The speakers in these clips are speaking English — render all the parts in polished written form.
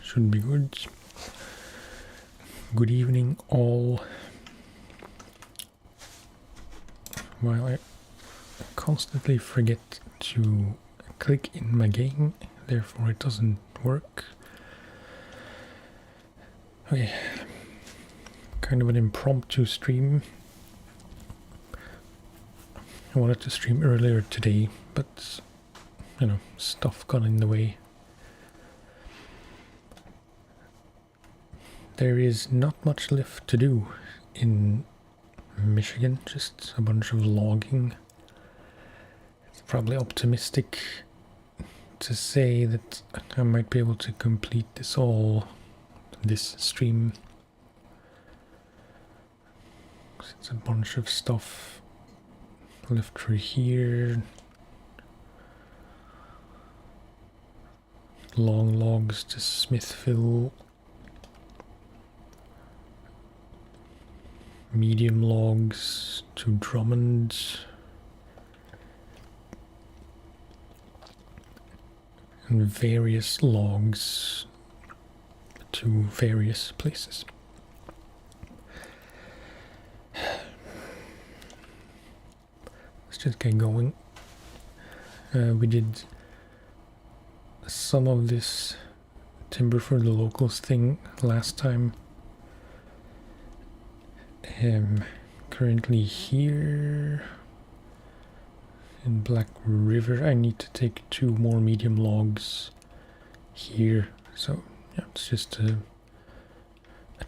should be good. Good evening, all. While I constantly forget to click in my game, therefore it doesn't work. Okay, kind of an impromptu stream. I wanted to stream earlier today, but you know, stuff got in the way. There is not much left to do in Michigan, just a bunch of logging. It's probably optimistic to say that I might be able to complete this stream. It's a bunch of stuff left for here. Long logs to Smithville. Medium logs to Drummond. And various logs to various places. Let's just get going. We did some of this timber for the locals thing last time. Currently here in Black River, I need to take 2 more medium logs here, so yeah, it's just a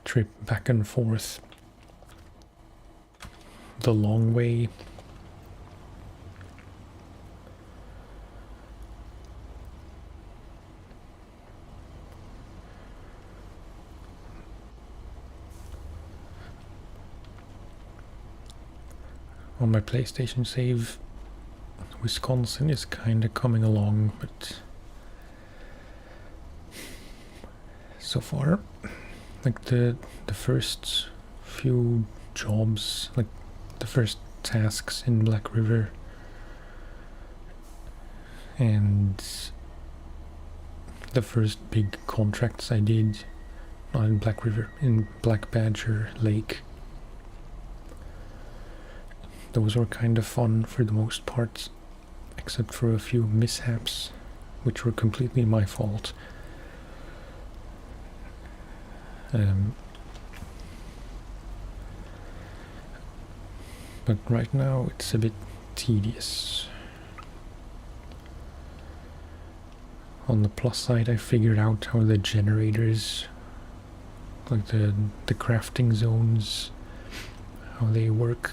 trip back and forth the long way. On my PlayStation save, Wisconsin is kind of coming along, but so far, like the first few jobs, like the first tasks in Black River and the first big contracts I did, not in Black River, in Black Badger Lake. Those were kind of fun for the most part, except for a few mishaps, which were completely my fault. But right now it's a bit tedious. On the plus side, I figured out how the generators, like the crafting zones, how they work.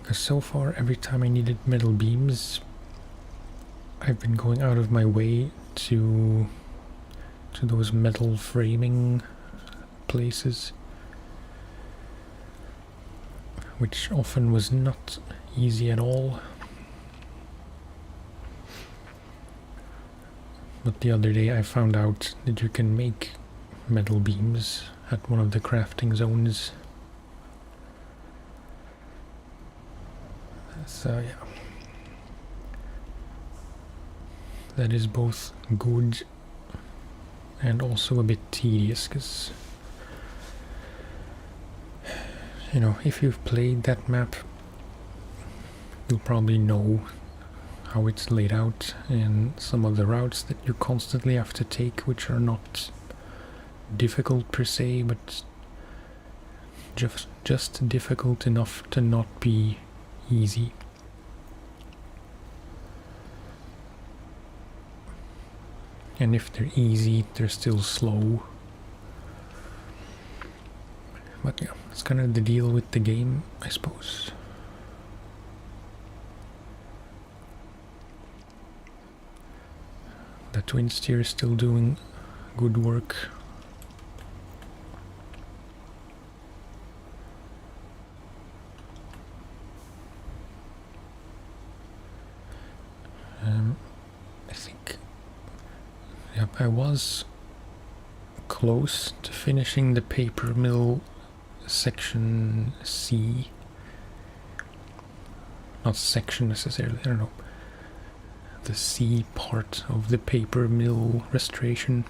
Because so far, every time I needed metal beams, I've been going out of my way to those metal framing places, which often was not easy at all. But the other day I found out that you can make metal beams at one of the crafting zones. So yeah, that is both good and also a bit tedious, because you know, if you've played that map, you'll probably know how it's laid out and some of the routes that you constantly have to take, which are not difficult per se, but just difficult enough to not be easy. And if they're easy, they're still slow. But yeah, it's kind of the deal with the game, I suppose. The twin steer is still doing good work. I think, yep, I was close to finishing the paper mill section C. Not section necessarily, I don't know. the C part of the paper mill restoration.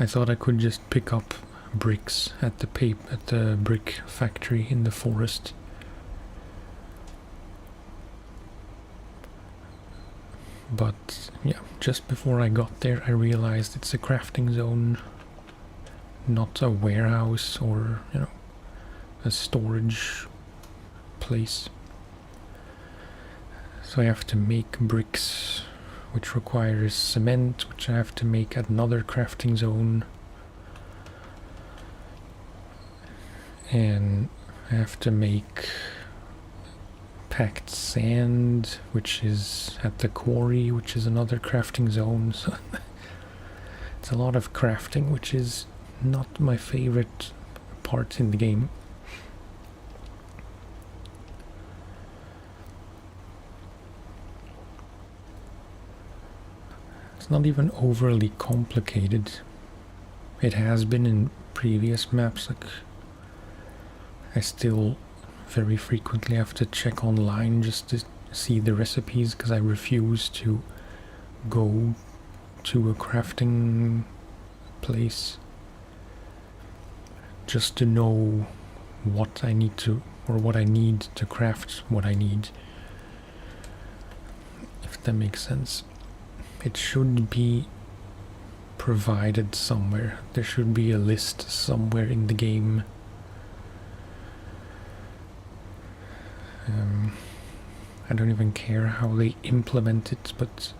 I thought I could just pick up bricks at the brick factory in the forest. But yeah, just before I got there I realized it's a crafting zone, not a warehouse or, you know, a storage place. So I have to make bricks, which requires cement, which I have to make at another crafting zone. And I have to make packed sand, which is at the quarry, which is another crafting zone. So it's a lot of crafting, which is not my favorite part in the game. It's not even overly complicated. It has been in previous maps. Like, I still very frequently have to check online just to see the recipes, because I refuse to go to a crafting place just to know what I need to, or what I need to craft what I need, if that makes sense. It should be provided somewhere. There should be a list somewhere in the game. I don't even care how they implement it, but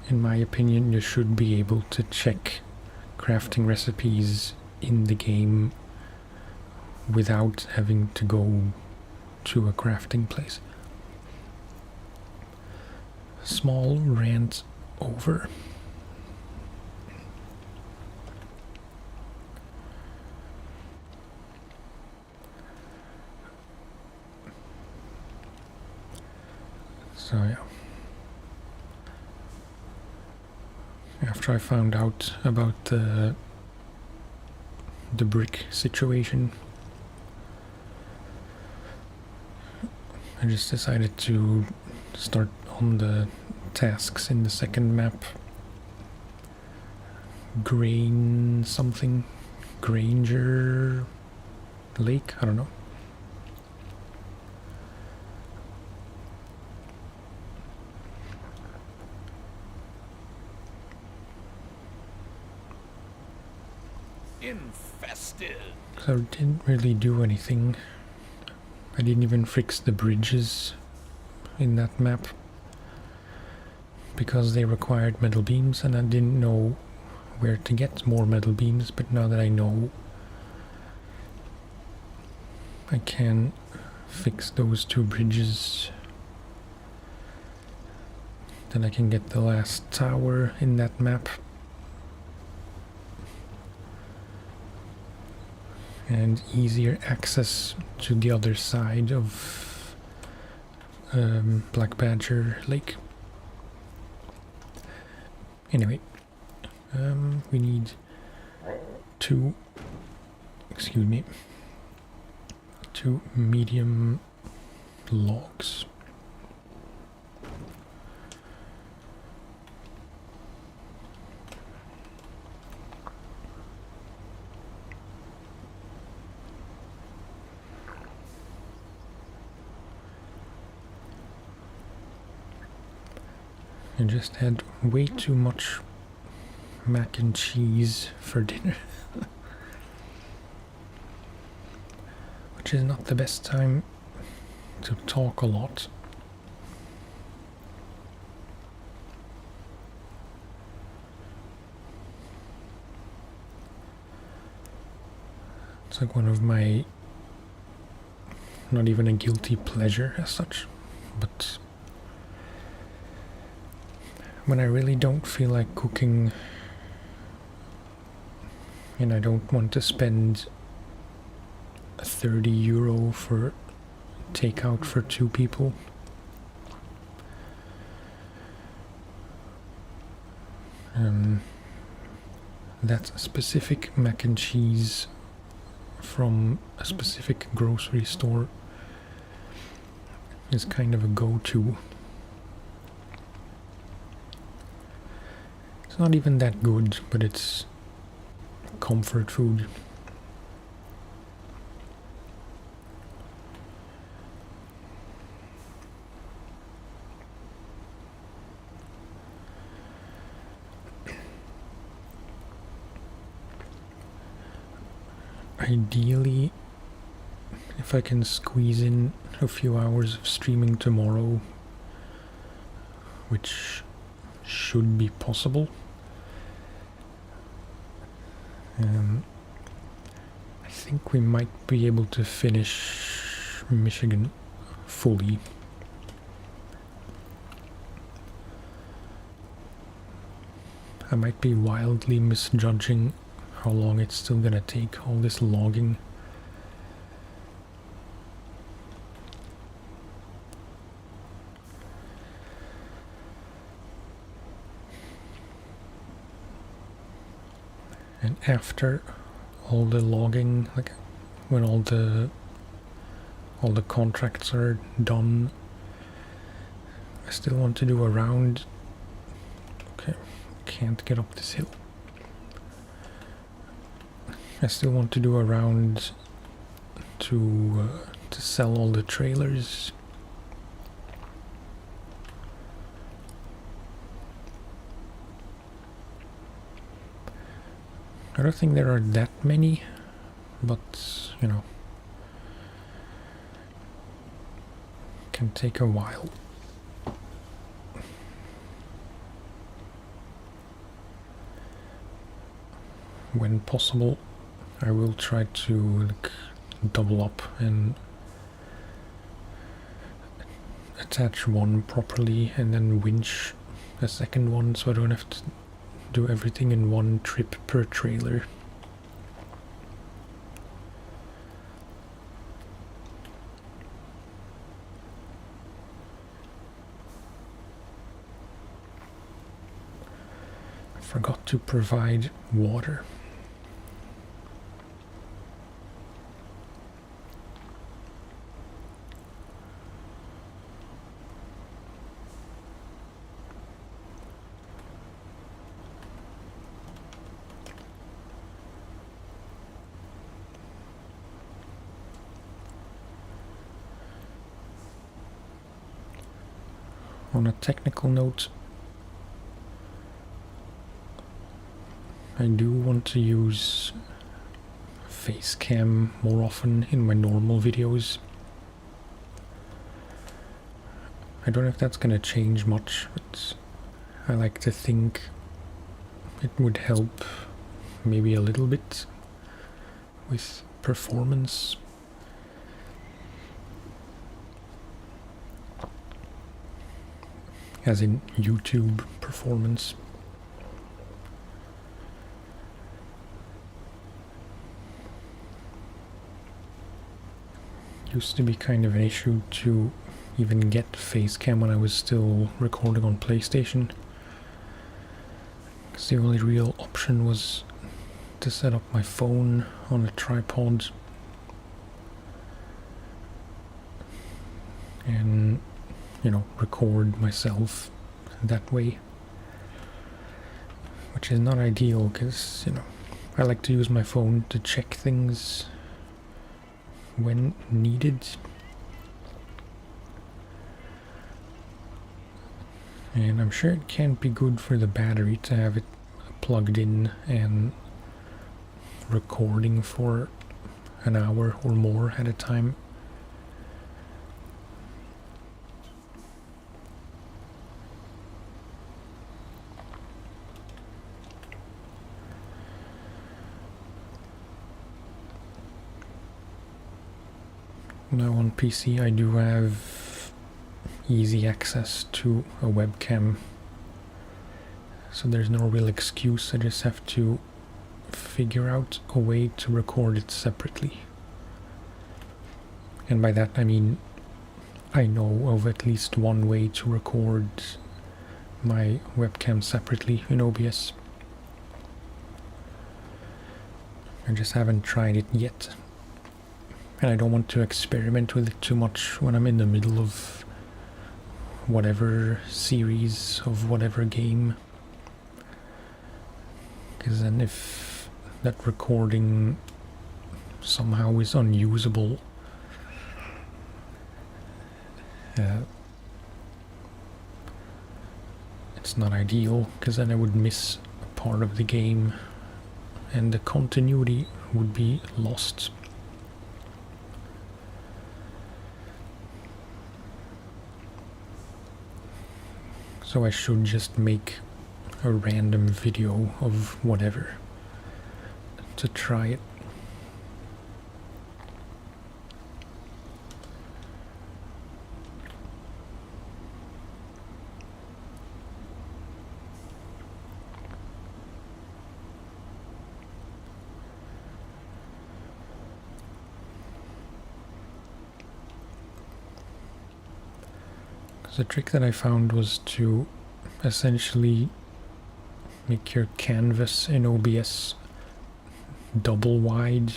in my opinion you should be able to check crafting recipes in the game without having to go to a crafting place. Small rant over. So yeah, after I found out about the brick situation, I just decided to start on the tasks in the second map. Grain something, Granger Lake, I don't know. Infested. So I didn't really do anything. I didn't even fix the bridges in that map because they required metal beams and I didn't know where to get more metal beams, but now that I know, I can fix those two bridges. Then I can get the last tower in that map. And easier access to the other side of Black Badger Lake. Anyway, we need two medium logs. I just had way too much mac and cheese for dinner. Which is not the best time to talk a lot. It's like one of my, not even a guilty pleasure as such, but when I really don't feel like cooking and I don't want to spend €30 for takeout for 2 people, that specific mac and cheese from a specific grocery store is kind of a go-to. It's not even that good, but it's comfort food. Ideally, if I can squeeze in a few hours of streaming tomorrow, which should be possible, I think we might be able to finish Michigan fully. I might be wildly misjudging how long it's still gonna take, all this logging. And after all the logging, like when all the contracts are done, I still want to do a round. Okay, can't get up this hill. I still want to do a round to sell all the trailers. I don't think there are that many, but you know, can take a while. When possible, I will try to double up and attach one properly and then winch a second one, so I don't have to do everything in one trip per trailer. I forgot to provide water. On a technical note, I do want to use face cam more often in my normal videos. I don't know if that's gonna change much, but I like to think it would help maybe a little bit with performance. As in YouTube performance. Used to be kind of an issue to even get facecam when I was still recording on PlayStation, because the only real option was to set up my phone on a tripod and, you know, record myself that way, which is not ideal because, you know, I like to use my phone to check things when needed. And I'm sure it can't be good for the battery to have it plugged in and recording for an hour or more at a time. Now on PC I do have easy access to a webcam, so there's no real excuse. I just have to figure out a way to record it separately. And by that I mean I know of at least one way to record my webcam separately in OBS. I just haven't tried it yet. And I don't want to experiment with it too much when I'm in the middle of whatever series of whatever game. Because then if that recording somehow is unusable, it's not ideal, because then I would miss a part of the game and the continuity would be lost. So I should just make a random video of whatever to try it. The trick that I found was to essentially make your canvas in OBS double wide.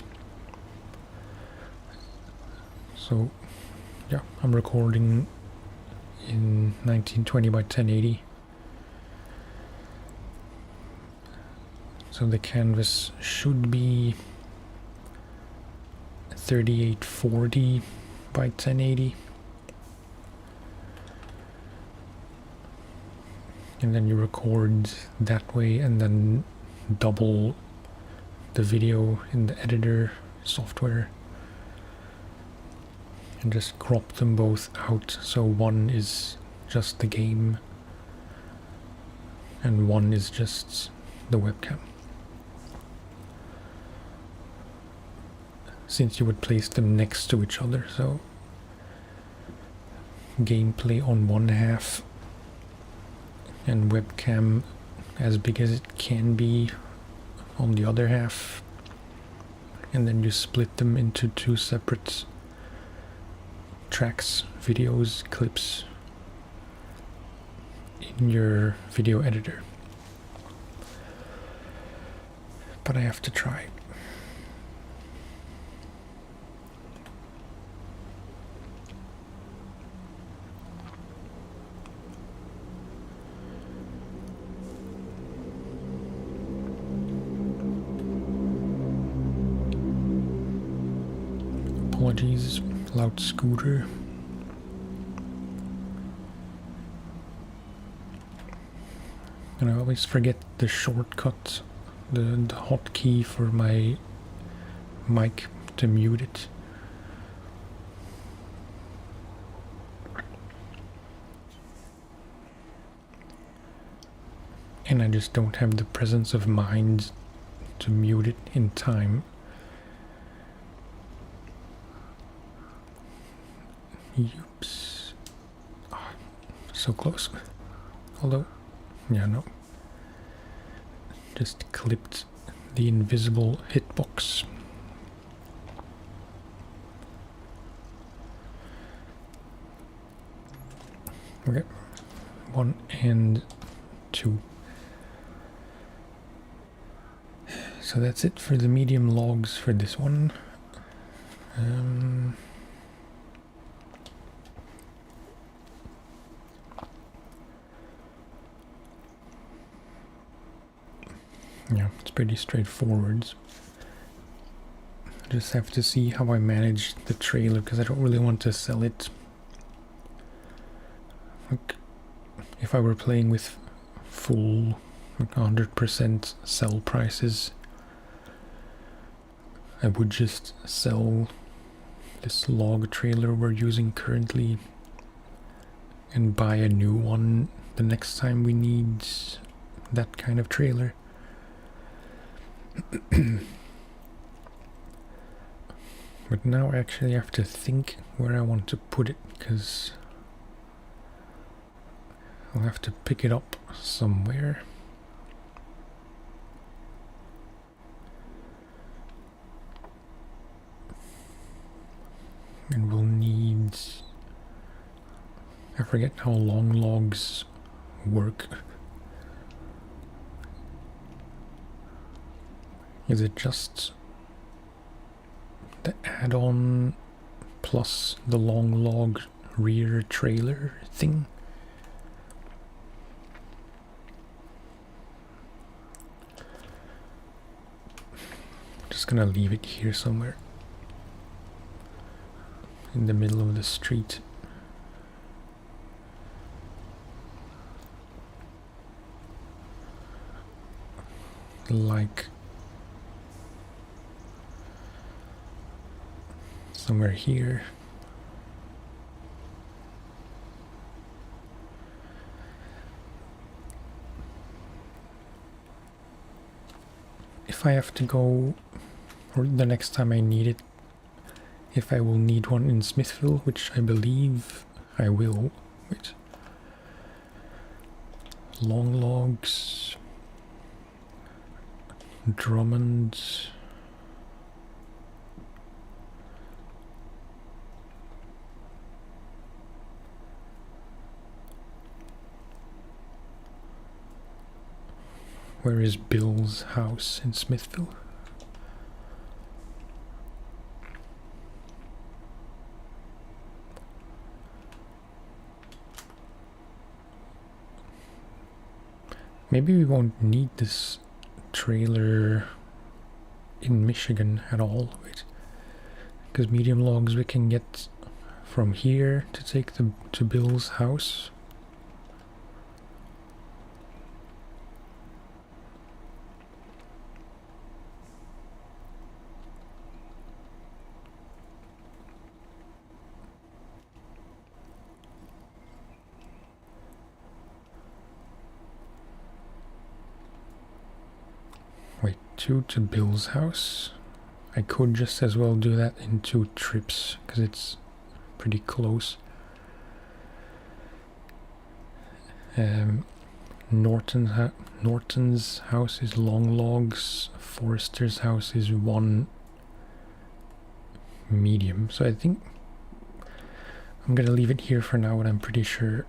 So yeah, I'm recording in 1920 by 1080. So the canvas should be 3840 by 1080. And then you record that way and then double the video in the editor software and just crop them both out, so one is just the game and one is just the webcam. Since you would place them next to each other, so gameplay on one half and webcam as big as it can be on the other half, and then you split them into two separate tracks, videos, clips in your video editor. But I have to try. Apologies, loud scooter. And I always forget the shortcut, the hotkey for my mic to mute it. And I just don't have the presence of mind to mute it in time. Oops. Oh, so close. Although, yeah, no. Just clipped the invisible hitbox. Okay. 1 and 2. So that's it for the medium logs for this one. Yeah, it's pretty straightforward. I just have to see how I manage the trailer, because I don't really want to sell it. Like, if I were playing with full, like 100% sell prices, I would just sell this log trailer we're using currently and buy a new one the next time we need that kind of trailer. But now I actually have to think where I want to put it, because I'll have to pick it up somewhere. And we'll need... I forget how long logs work. Is it just the add-on plus the long log rear trailer thing. Just gonna leave it here somewhere in the middle of the street. Like somewhere here. If I have to go, or the next time I need it, if I will need one in Smithville, which I believe I will. Wait. Long logs. Drummond. Where is Bill's house in Smithville? Maybe we won't need this trailer in Michigan at all, wait, because medium logs we can get from here to take to Bill's house. Wait, 2 to Bill's house. I could just as well do that in 2 trips, because it's pretty close. Norton's house is long logs, Forrester's house is 1 medium, so I think I'm gonna leave it here for now, but I'm pretty sure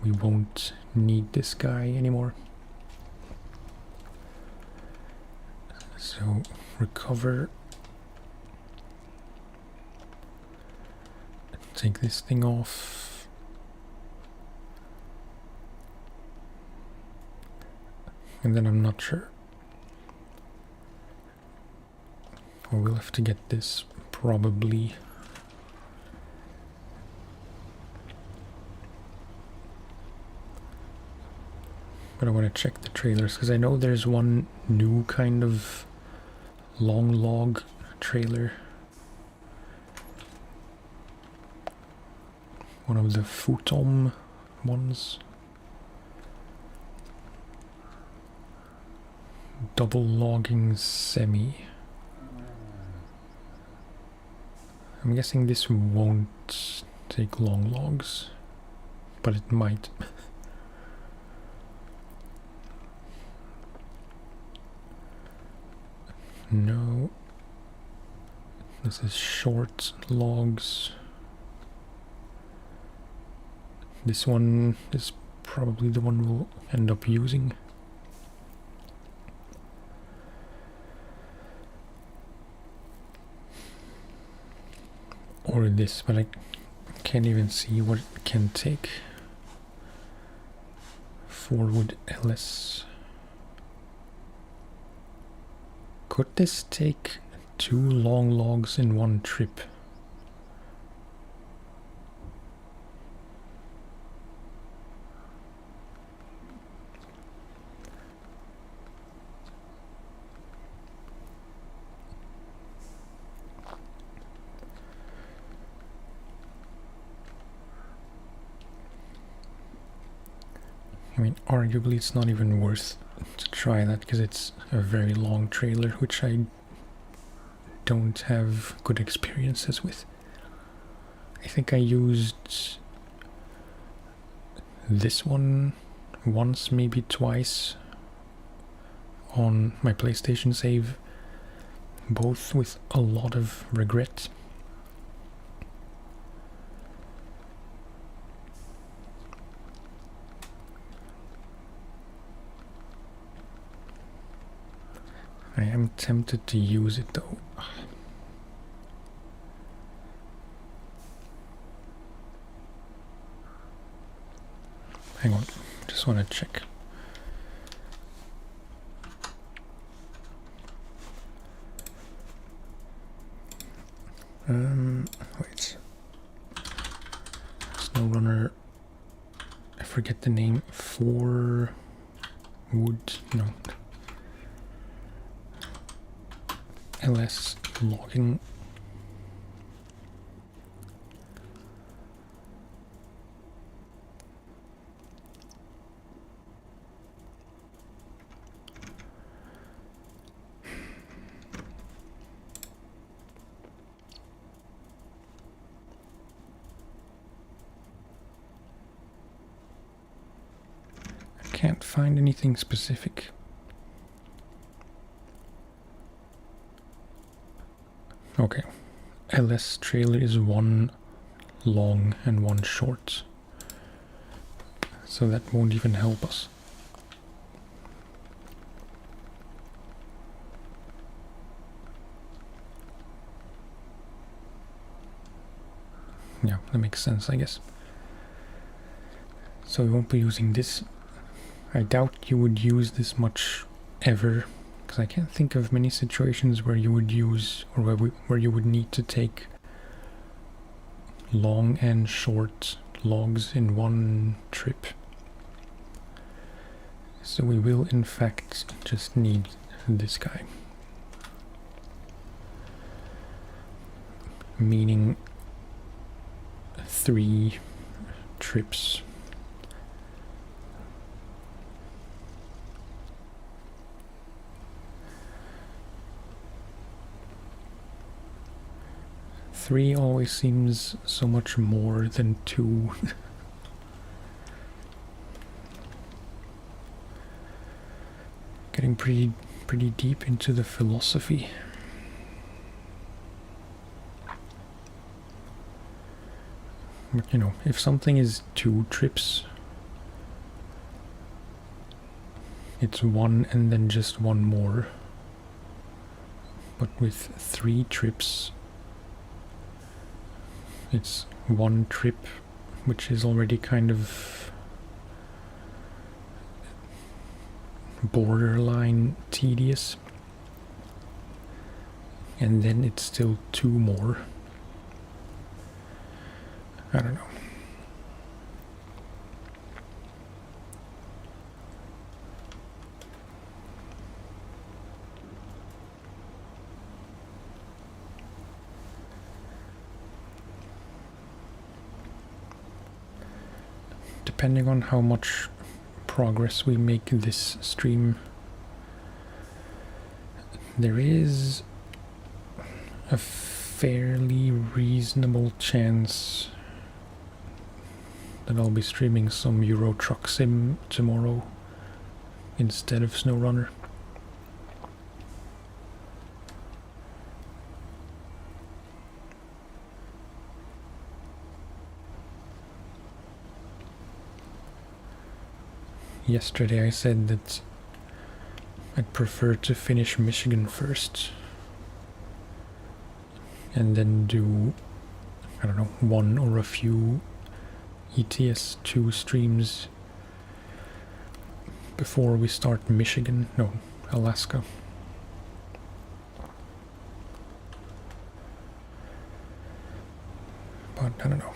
we won't need this guy anymore. So recover, take this thing off, and then I'm not sure, or we'll have to get this probably. But I want to check the trailers because I know there's one new kind of long log trailer. One of the futon ones. Double logging semi. I'm guessing this won't take long logs, but it might. No, this is short logs. This one is probably the one we'll end up using. Or this, but I can't even see what it can take. Forward LS. Could this take 2 long logs in 1 trip? I mean, arguably it's not even worth to try that because it's a very long trailer, which I don't have good experiences with. I think I used this one once, maybe twice on my PlayStation save, both with a lot of regret. I am tempted to use it though. Hang on, just want to check. Wait. SnowRunner. I forget the name. For wood. No. LS logging. Can't find anything specific. Okay, LS trailer is one long and one short, so that won't even help us. Yeah, that makes sense, I guess. So we won't be using this. I doubt you would use this much ever, because I can't think of many situations where you would use, or where you would need to take long and short logs in one trip. So we will in fact just need this guy. Meaning 3 trips. Three always seems so much more than 2. Getting pretty deep into the philosophy. But, you know, if something is 2 trips, it's 1 and then just 1 more. But with 3 trips, it's 1 trip, which is already kind of borderline tedious. And then it's still 2 more. I don't know. Depending on how much progress we make this stream, there is a fairly reasonable chance that I'll be streaming some Euro Truck Sim tomorrow instead of SnowRunner. Yesterday I said that I'd prefer to finish Michigan first and then do, I don't know, 1 or a few ETS2 streams before we start Michigan, no, Alaska. But I don't know,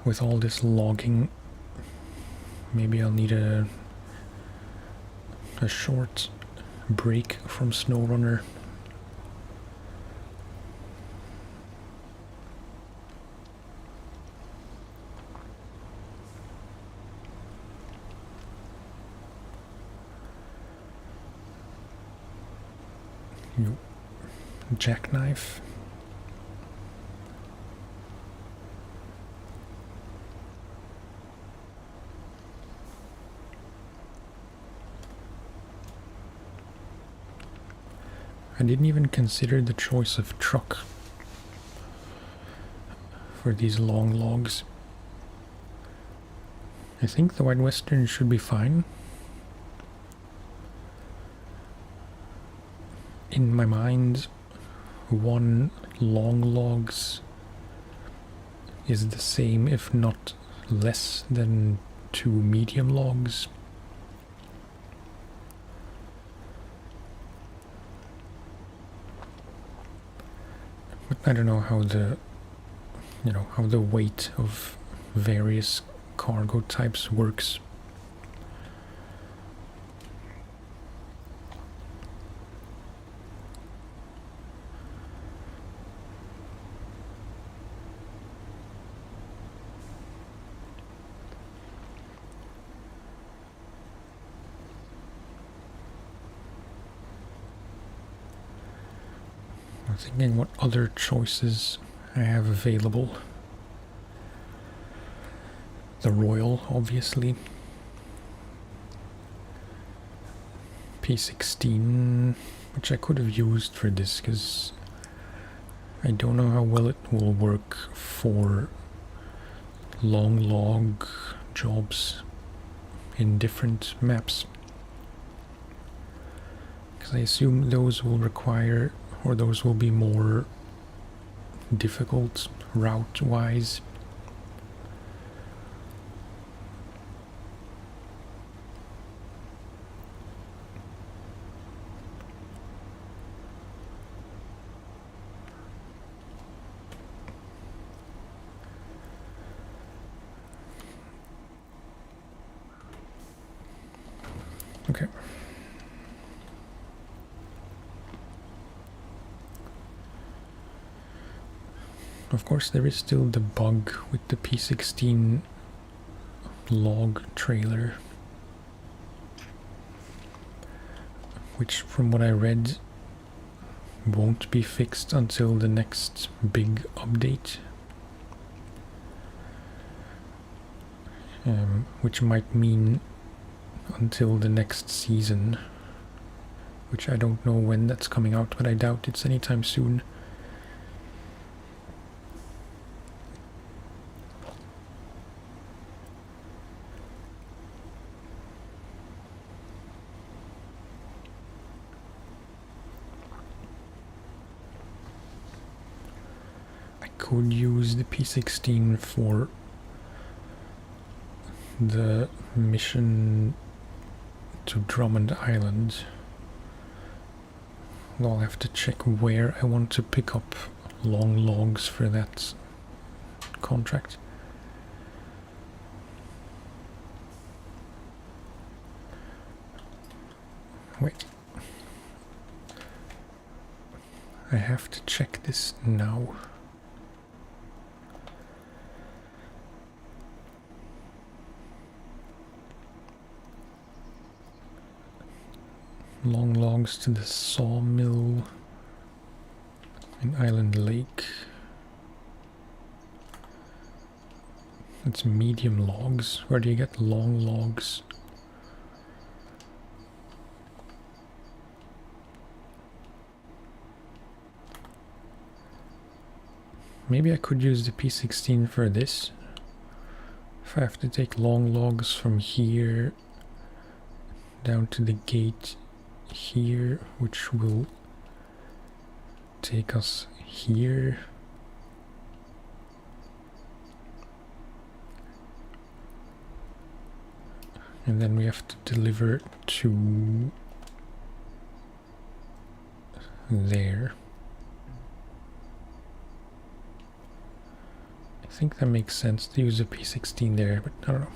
with all this logging, maybe I'll need a short break from SnowRunner. Jackknife. I didn't even consider the choice of truck for these long logs. I think the White Western should be fine. In my mind, 1 long logs is the same, if not less than 2 medium logs. But I don't know how the how the weight of various cargo types works. I'm thinking what other choices I have available. The Royal, obviously. P16, which I could have used for this, because I don't know how well it will work for long log jobs in different maps. Because I assume those will require, or those will be more difficult route-wise. Okay. Of course, there is still the bug with the P16 log trailer, which, from what I read, won't be fixed until the next big update. Which might mean until the next season, which I don't know when that's coming out, but I doubt it's anytime soon. I could use the P16 for the mission to Drummond Island. I'll have to check where I want to pick up long logs for that contract. Wait. I have to check this now. Long logs to the sawmill in Island Lake. It's medium logs. Where do you get long logs? Maybe I could use the P16 for this. If I have to take long logs from here down to the gate here, which will take us here. And then we have to deliver to there. I think that makes sense to use a P16 there, but I don't know.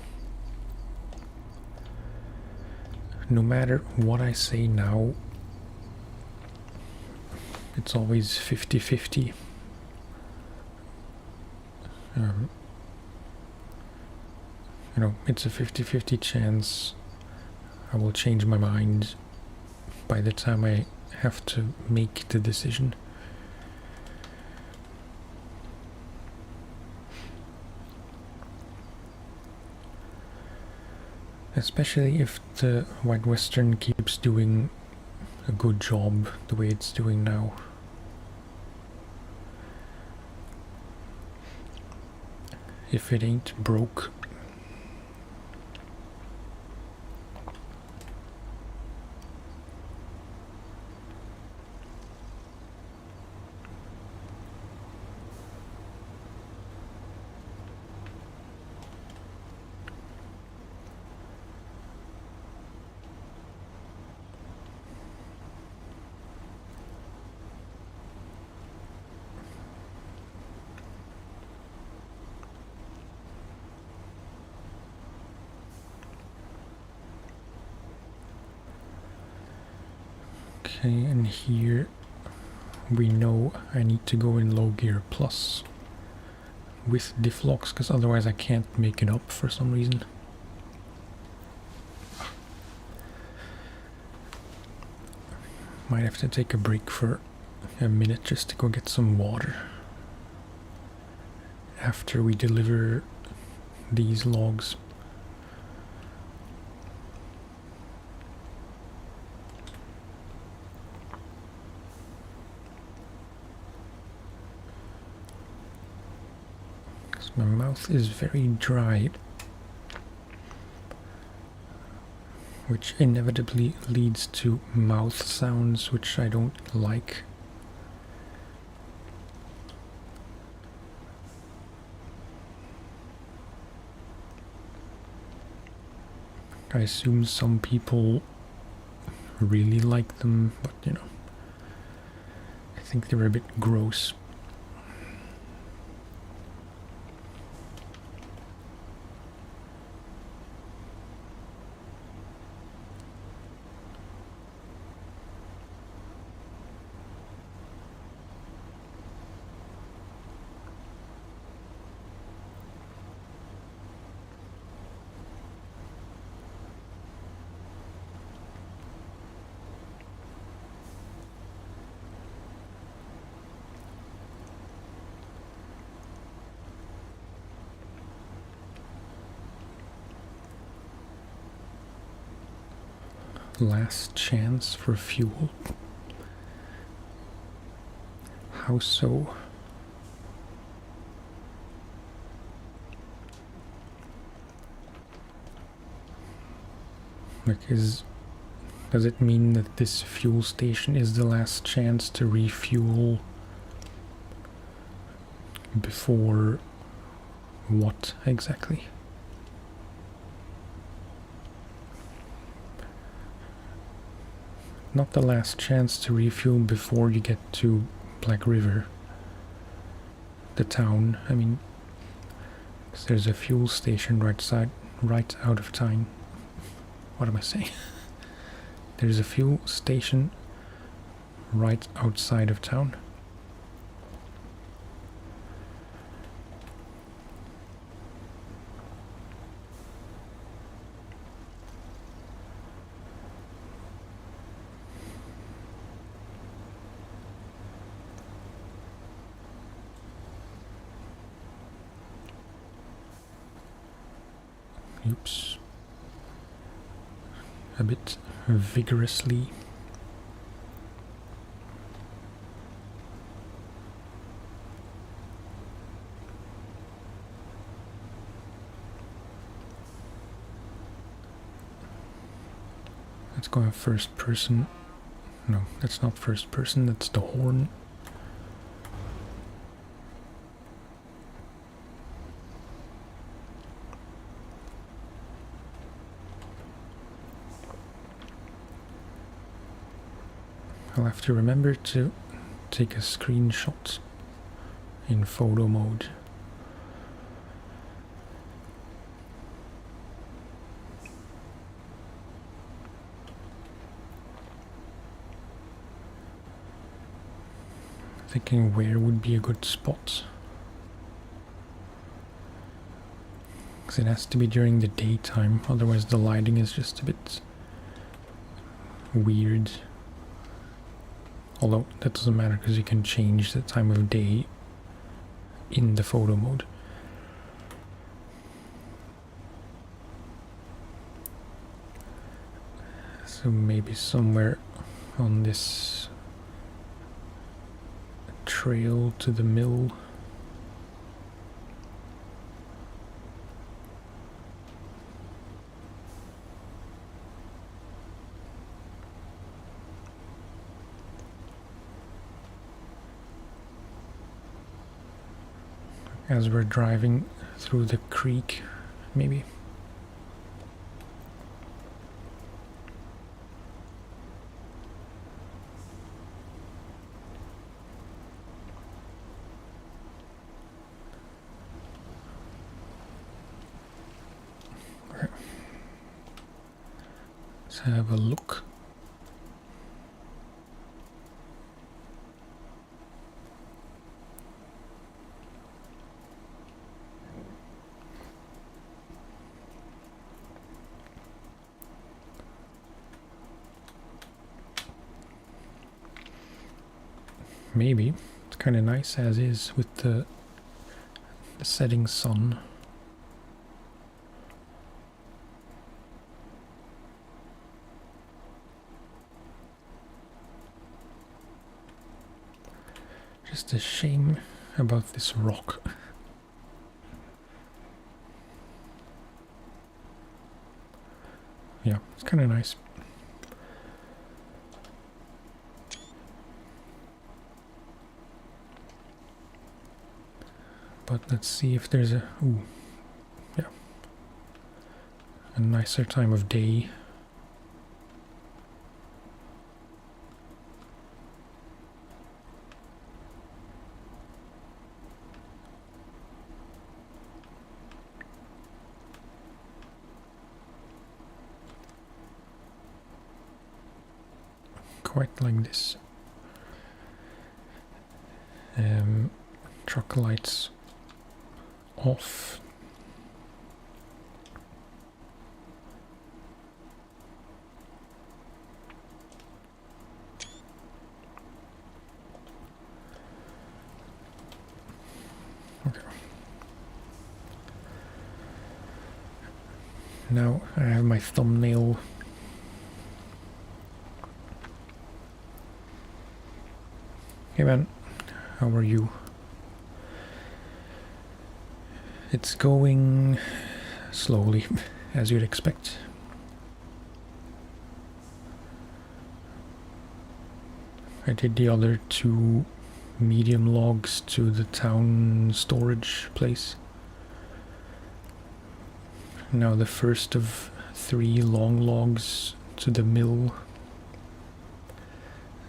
No matter what I say now, it's always 50-50. It's a 50-50 chance I will change my mind by the time I have to make the decision. Especially if the White Western keeps doing a good job the way it's doing now. If it ain't broke. Okay, and here we know I need to go in low gear plus with diff locks, because otherwise I can't make it up for some reason. Might have to take a break for a minute just to go get some water after we deliver these logs. My mouth is very dry, which inevitably leads to mouth sounds which I don't like. I assume some people really like them, but you know, I think they're a bit gross. Last chance for fuel. How so? Like, does it mean that this fuel station is the last chance to refuel before what exactly? Not the last chance to refuel before you get to Black River, the town. I mean, 'cause there's a fuel station right out of town. What am I saying? There's a fuel station right outside of town. Oops. A bit vigorously. Let's go in first person. No, that's not first person, that's the horn. I'll have to remember to take a screenshot in photo mode. Thinking where would be a good spot. Because it has to be during the daytime, otherwise the lighting is just a bit weird. Although that doesn't matter because you can change the time of day in the photo mode. So maybe somewhere on this trail to the mill. As we're driving through the creek, maybe. Let's have a look. maybe. It's kind of nice as is with the setting sun. Just a shame about this rock. Yeah, it's kind of nice. But let's see if there's a... ooh, yeah. A nicer time of day. Quite like this. Truck lights off. Okay. Now I have my thumbnail. Hey man, how are you? It's going slowly, as you'd expect. I did the other 2 medium logs to the town storage place. Now the first of 3 long logs to the mill.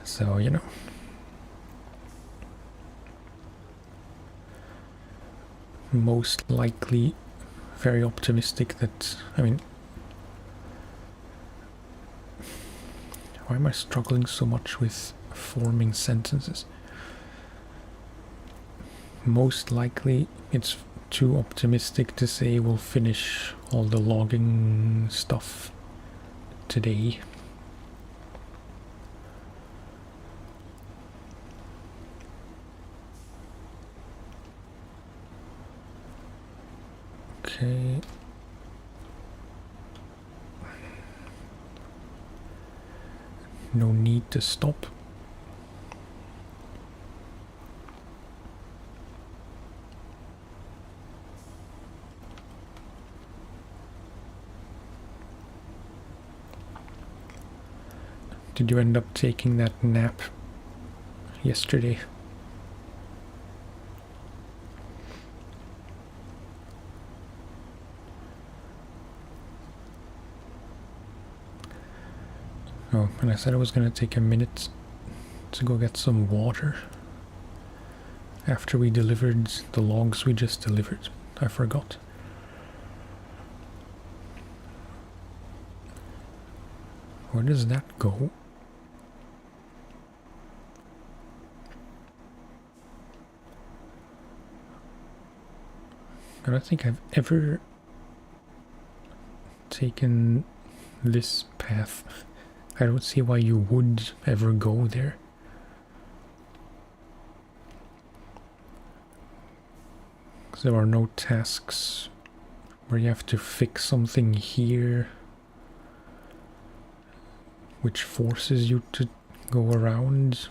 So, you know. Most likely very optimistic that, I mean, why am I struggling so much with forming sentences? Most likely it's too optimistic to say we'll finish all the logging stuff today. Okay. No need to stop. Did you end up taking that nap yesterday? Oh, and I said I was going to take a minute to go get some water after we delivered the logs we just delivered. I forgot. Where does that go? I don't think I've ever taken this path. I don't see why you would ever go there. There are no tasks where you have to fix something here which forces you to go around.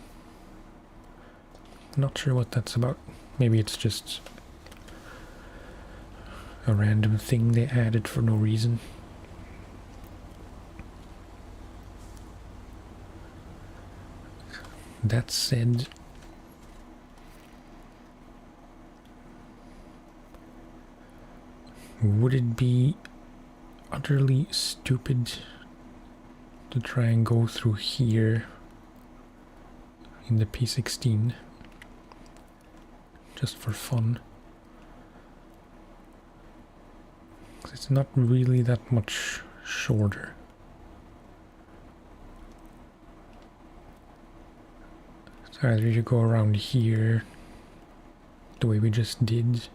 Not sure what that's about. Maybe it's just a random thing they added for no reason. That said, would it be utterly stupid to try and go through here in the P16 just for fun? It's not really that much shorter. So either you go around here the way we just did,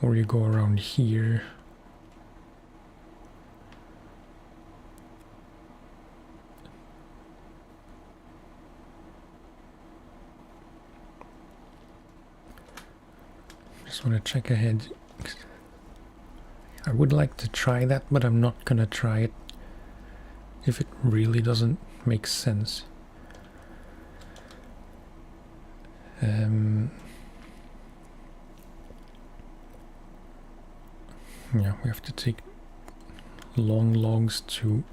or you go around here. just want to check ahead. I would like to try that, but I'm not gonna try it if it really doesn't make sense. Yeah, we have to take long logs to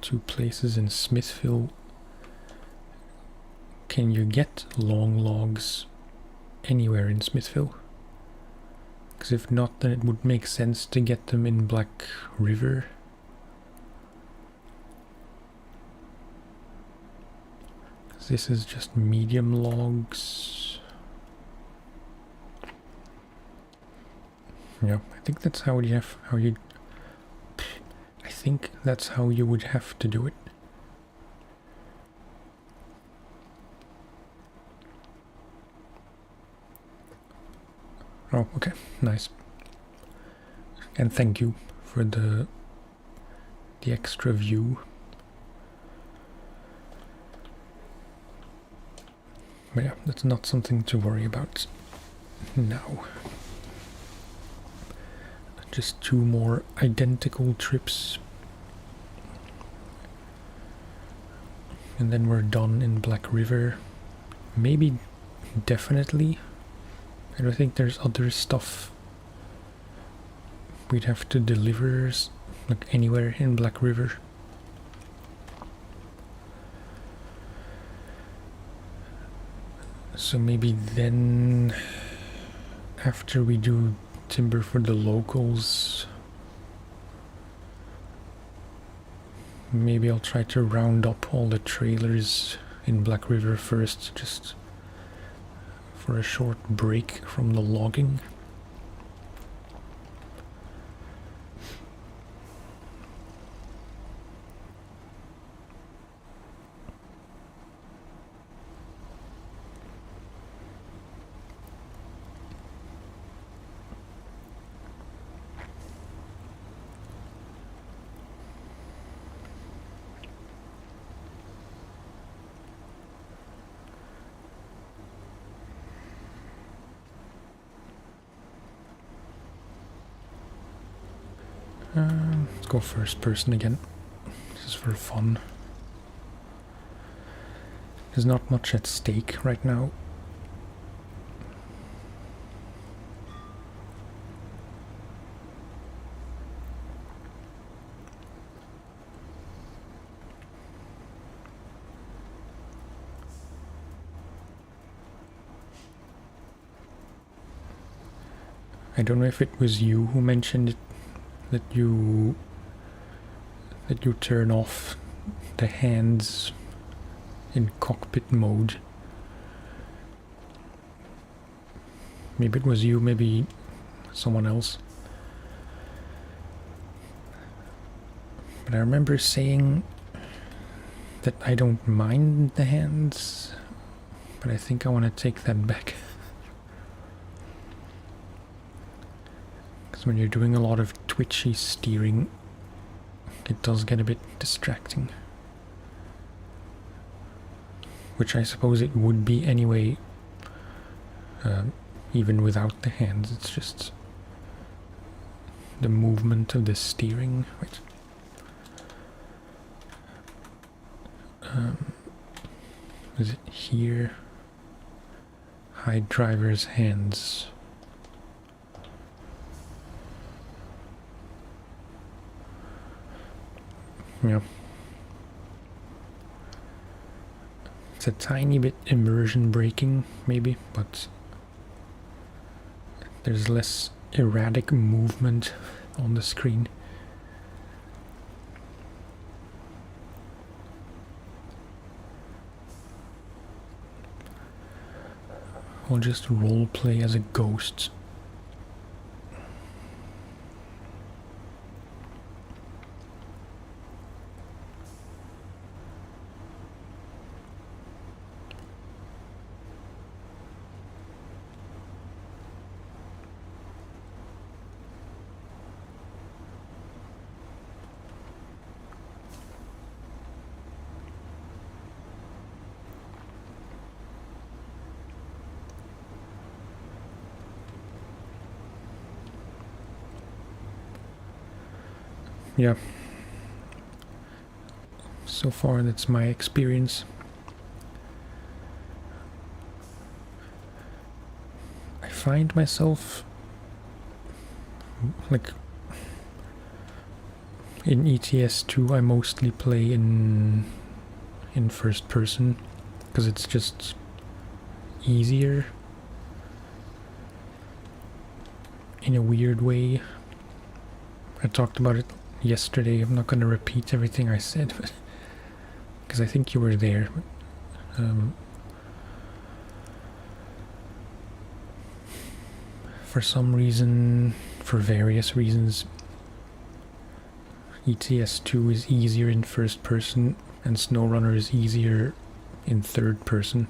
two places in Smithville. Can you get long logs anywhere in Smithville? Because if not, then it would make sense to get them in Black River. Because this is just medium logs. Yeah, I think that's how you have, I think that's how you would have to do it. Oh, okay, nice. And thank you for the extra view. But yeah, that's not something to worry about now. Just two more identical trips. And then we're done in Black River. Maybe, definitely. I don't think there's other stuff we'd have to deliver, like anywhere in Black River. So maybe then, after we do timber for the locals, maybe I'll try to round up all the trailers in Black River first, just for a short break from the logging. Let's go first person again. This is for fun. There's not much at stake right now. I don't know if it was you who mentioned it, that you turn off the hands in cockpit mode. Maybe it was you, maybe someone else. But I remember saying that I don't mind the hands, but I think I want to take that back. Because when you're doing a lot of twitchy steering, it does get a bit distracting. Which I suppose it would be anyway, even without the hands. It's just the movement of the steering. Wait. Is it here? Hide driver's hands. Yeah. It's a tiny bit immersion braking, maybe, but there's less erratic movement on the screen. I'll just roleplay as a ghost. yeah. So far, that's my experience. I find myself like in ETS2 I mostly play in first person because it's just easier in a weird way. I talked about it yesterday. I'm not going to repeat everything I said because I think you were there. For some reason, for various reasons, ETS2 is easier in first person and SnowRunner is easier in third person.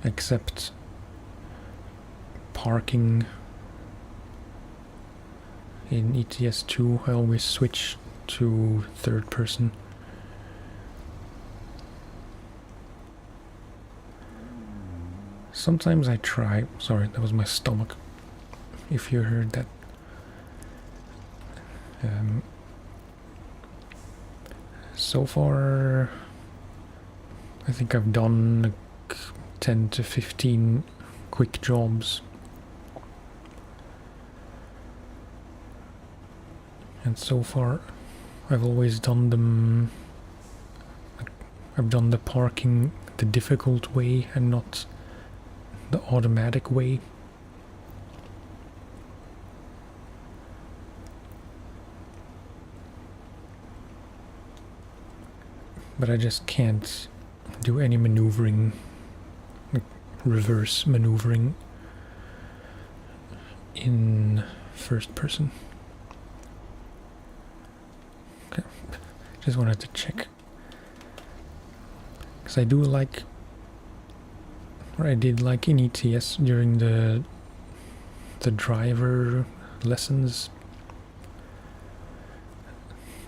Except parking in ETS2, I always switch to third person. Sometimes I try. Sorry, that was my stomach. If you heard that. So far, I think I've done like 10 to 15 quick jobs. And so far, I've always done them. I've done the parking the difficult way and not the automatic way. But I just can't do any maneuvering, like reverse maneuvering in first person. Okay, just wanted to check. Because I do like, or I did like in ETS during the driver lessons,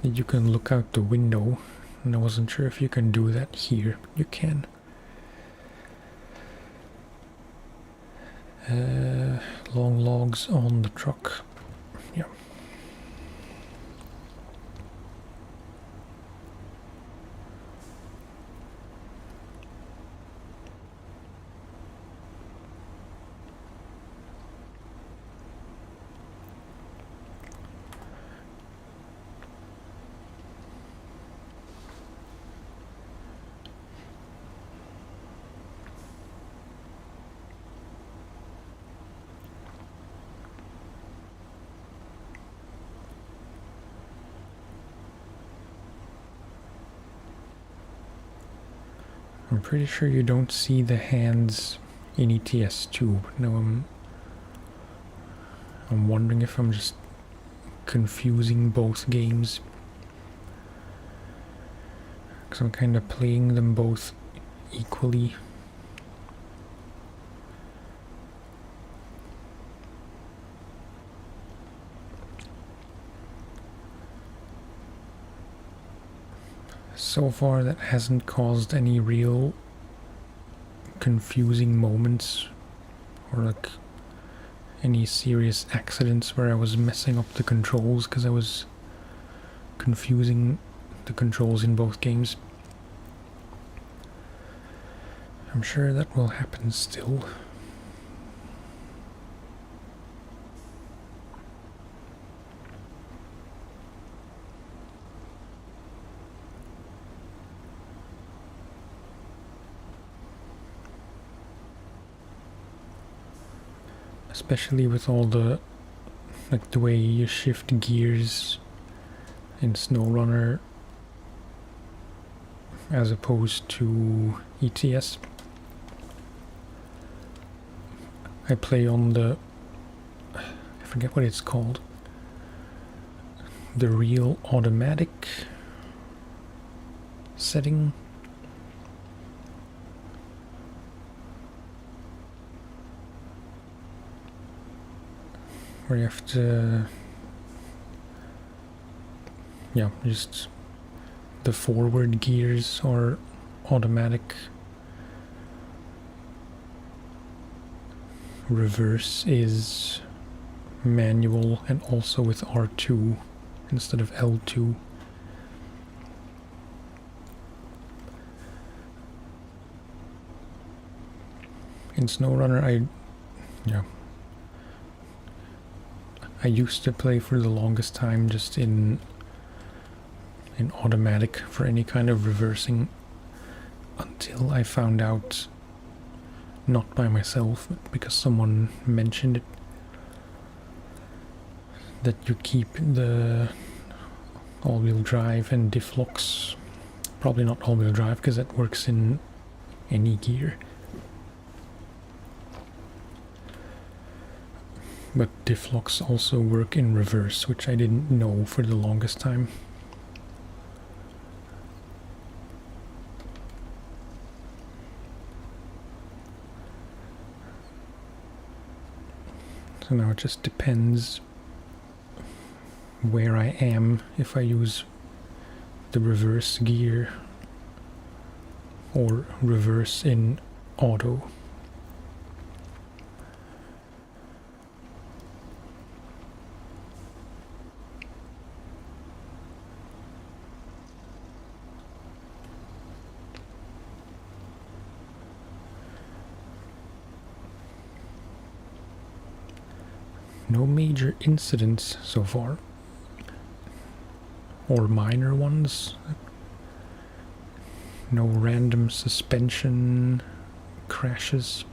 that you can look out the window, and I wasn't sure if you can do that here. You can. Long logs on the truck. Yeah. I'm pretty sure you don't see the hands in ETS2. Now I'm wondering if I'm just confusing both games. Because I'm kind of playing them both equally. So far that hasn't caused any real confusing moments or like any serious accidents where I was messing up the controls because I was confusing the controls in both games. I'm sure that will happen still. Especially with all the, like the way you shift gears in SnowRunner as opposed to ETS. I play on the, I forget what it's called, the real automatic setting. Where you have to, yeah, just the forward gears are automatic reverse is manual and also with R2 instead of L2. In SnowRunner, I used to play for the longest time just in automatic for any kind of reversing, until I found out, not by myself, but because someone mentioned it, that you keep the all-wheel drive and diff locks, probably not all-wheel drive because that works in any gear, but diff locks also work in reverse, which I didn't know for the longest time. So now it just depends where I am, if I use the reverse gear or reverse in auto. No major incidents so far, or minor ones. No random suspension crashes.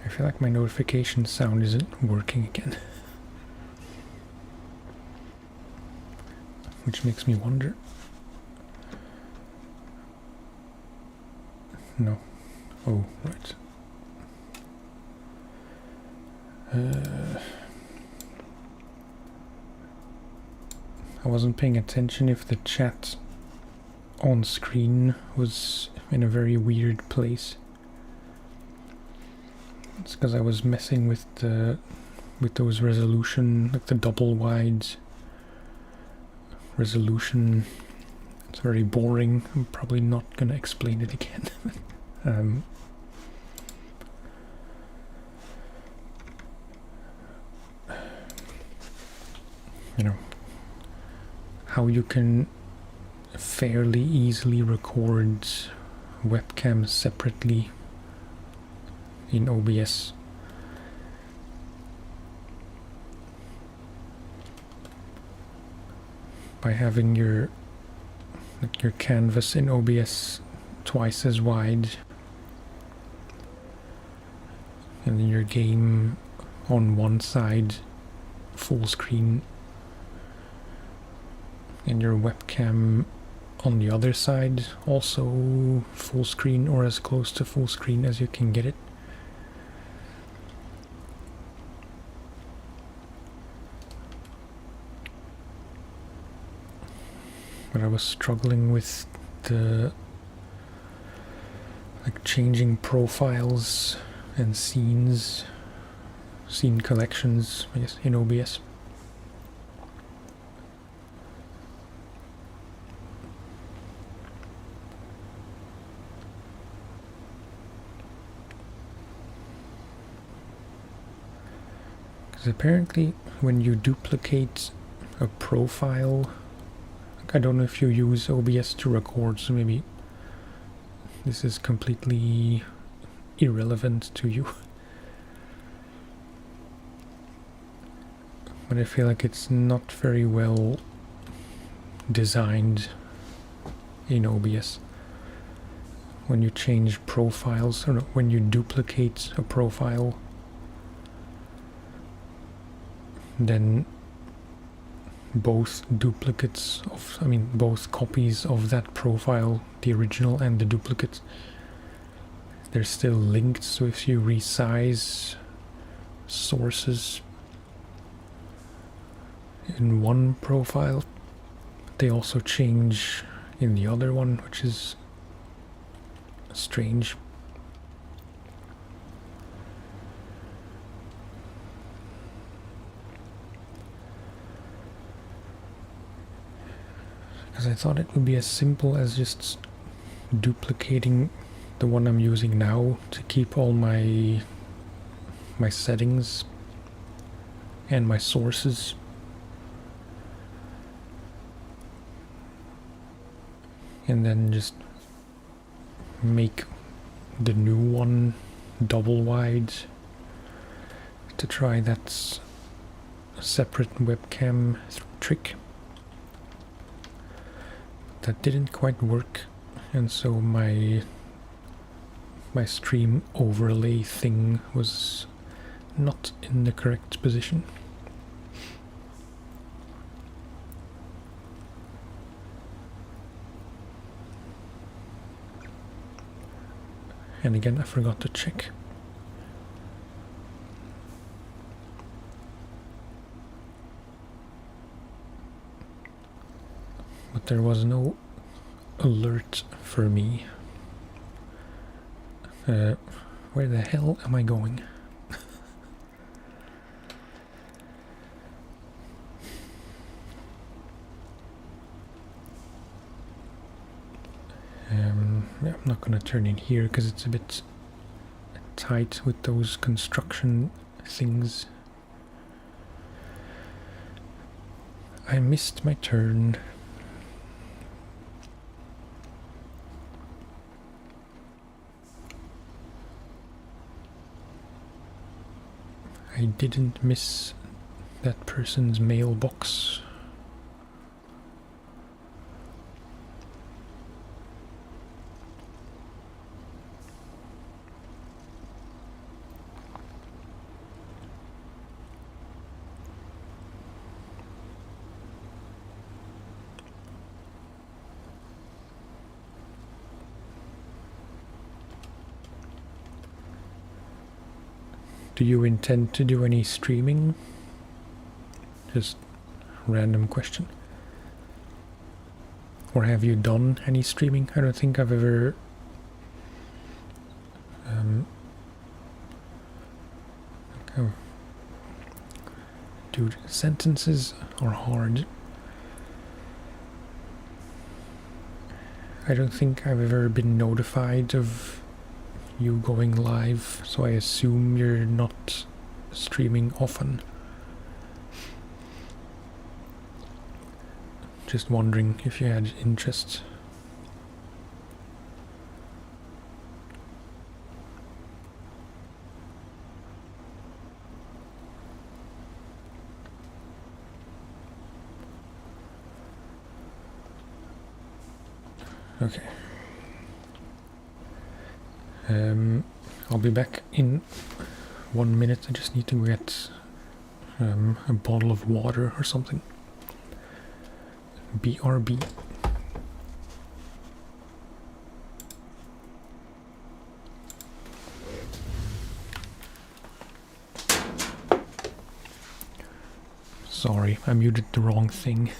I feel like my notification sound isn't working again. Which makes me wonder. No. Oh, right. I wasn't paying attention if the chat on screen was in a very weird place. It's because I was messing with those resolution, like the double wide resolution. It's very boring. I'm probably not gonna explain it again. You know, how you can fairly easily record webcams separately in OBS. By having your canvas in OBS twice as wide, and then your game on one side full screen and your webcam on the other side also full screen, or as close to full screen as you can get it. But I was struggling with the changing profiles and scene collections, I guess, in OBS. Because apparently when you duplicate a profile, I don't know if you use OBS to record, so maybe this is completely irrelevant to you. But I feel like it's not very well designed in OBS. When you change profiles, or when you duplicate a profile, then both duplicates of, both copies of that profile, the original and the duplicate, they're still linked. So if you resize sources in one profile, they also change in the other one, which is strange. because I thought it would be as simple as just duplicating the one I'm using now to keep all my settings and my sources. And then just make the new one double wide to try that separate webcam trick. That didn't quite work, and so my stream overlay thing was not in the correct position. And again, I forgot to check. But there was no alert for me. Where the hell am I going? Yeah, I'm not gonna turn in here because it's a bit tight with those construction things. I missed my turn. I didn't miss that person's mailbox. Do you intend to do any streaming? Just random question. Or have you done any streaming? I don't think I've ever oh. Dude, sentences are hard. I don't think I've ever been notified of you going live, so I assume you're not streaming often. Just wondering if you had interest. Okay. I'll be back in 1 minute. I just need to get a bottle of water or something. BRB. Sorry, I muted the wrong thing.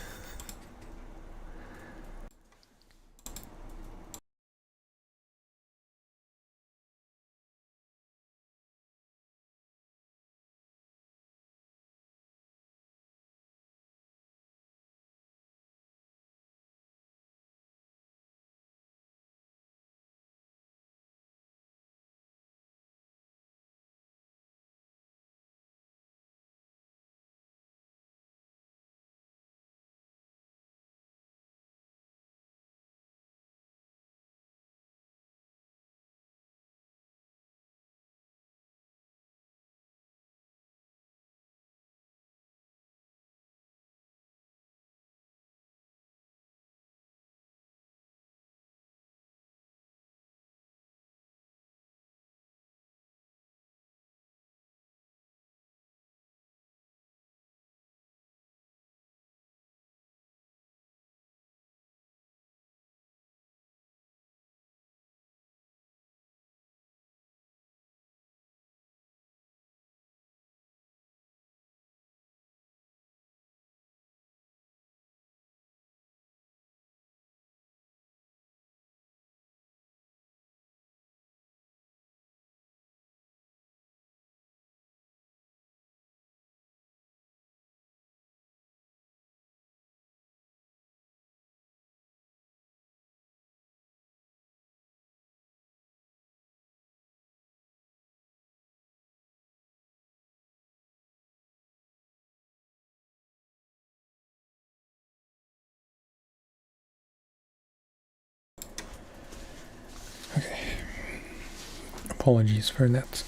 apologies for that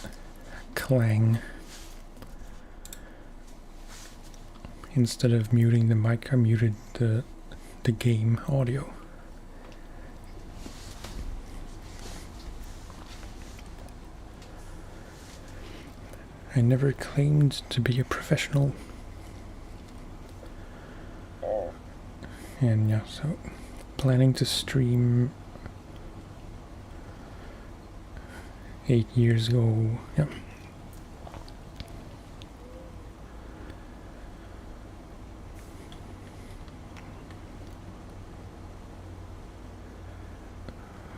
clang. Instead of muting the mic, I muted the game audio. I never claimed to be a professional. And yeah, so planning to stream 8 years ago, yeah.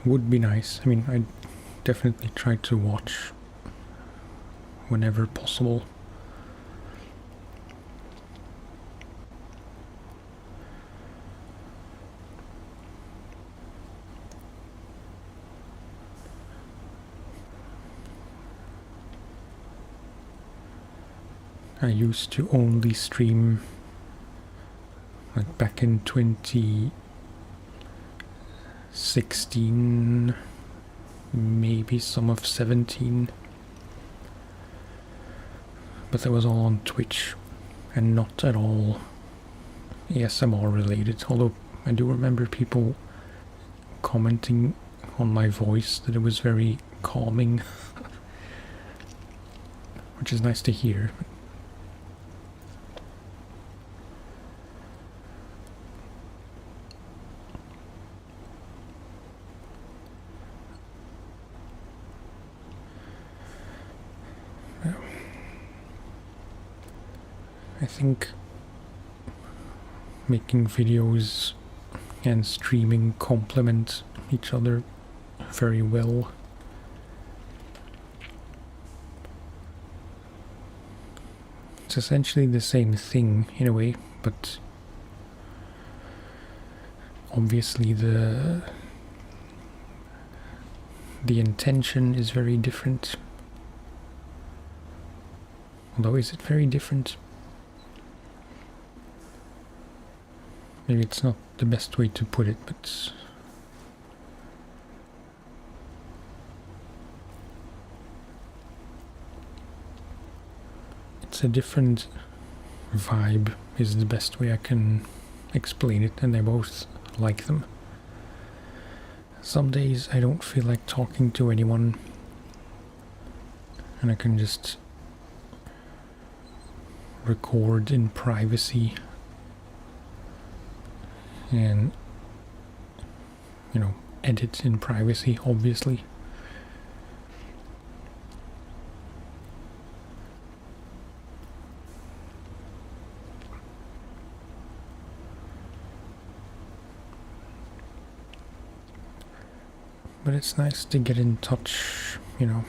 Would be nice. I mean, I definitely try to watch whenever possible. I used to only stream like back in 2016, maybe some of 17, but that was all on Twitch and not at all ASMR related, although I do remember people commenting on my voice that it was very calming, which is nice to hear. I think making videos and streaming complement each other very well. It's essentially the same thing in a way, but obviously the intention is very different. Although, is it very different? Maybe it's not the best way to put it, but it's a different vibe is the best way I can explain it, and I both like them. Some days I don't feel like talking to anyone, and I can just record in privacy and, you know, edit in privacy, obviously. But it's nice to get in touch, you know.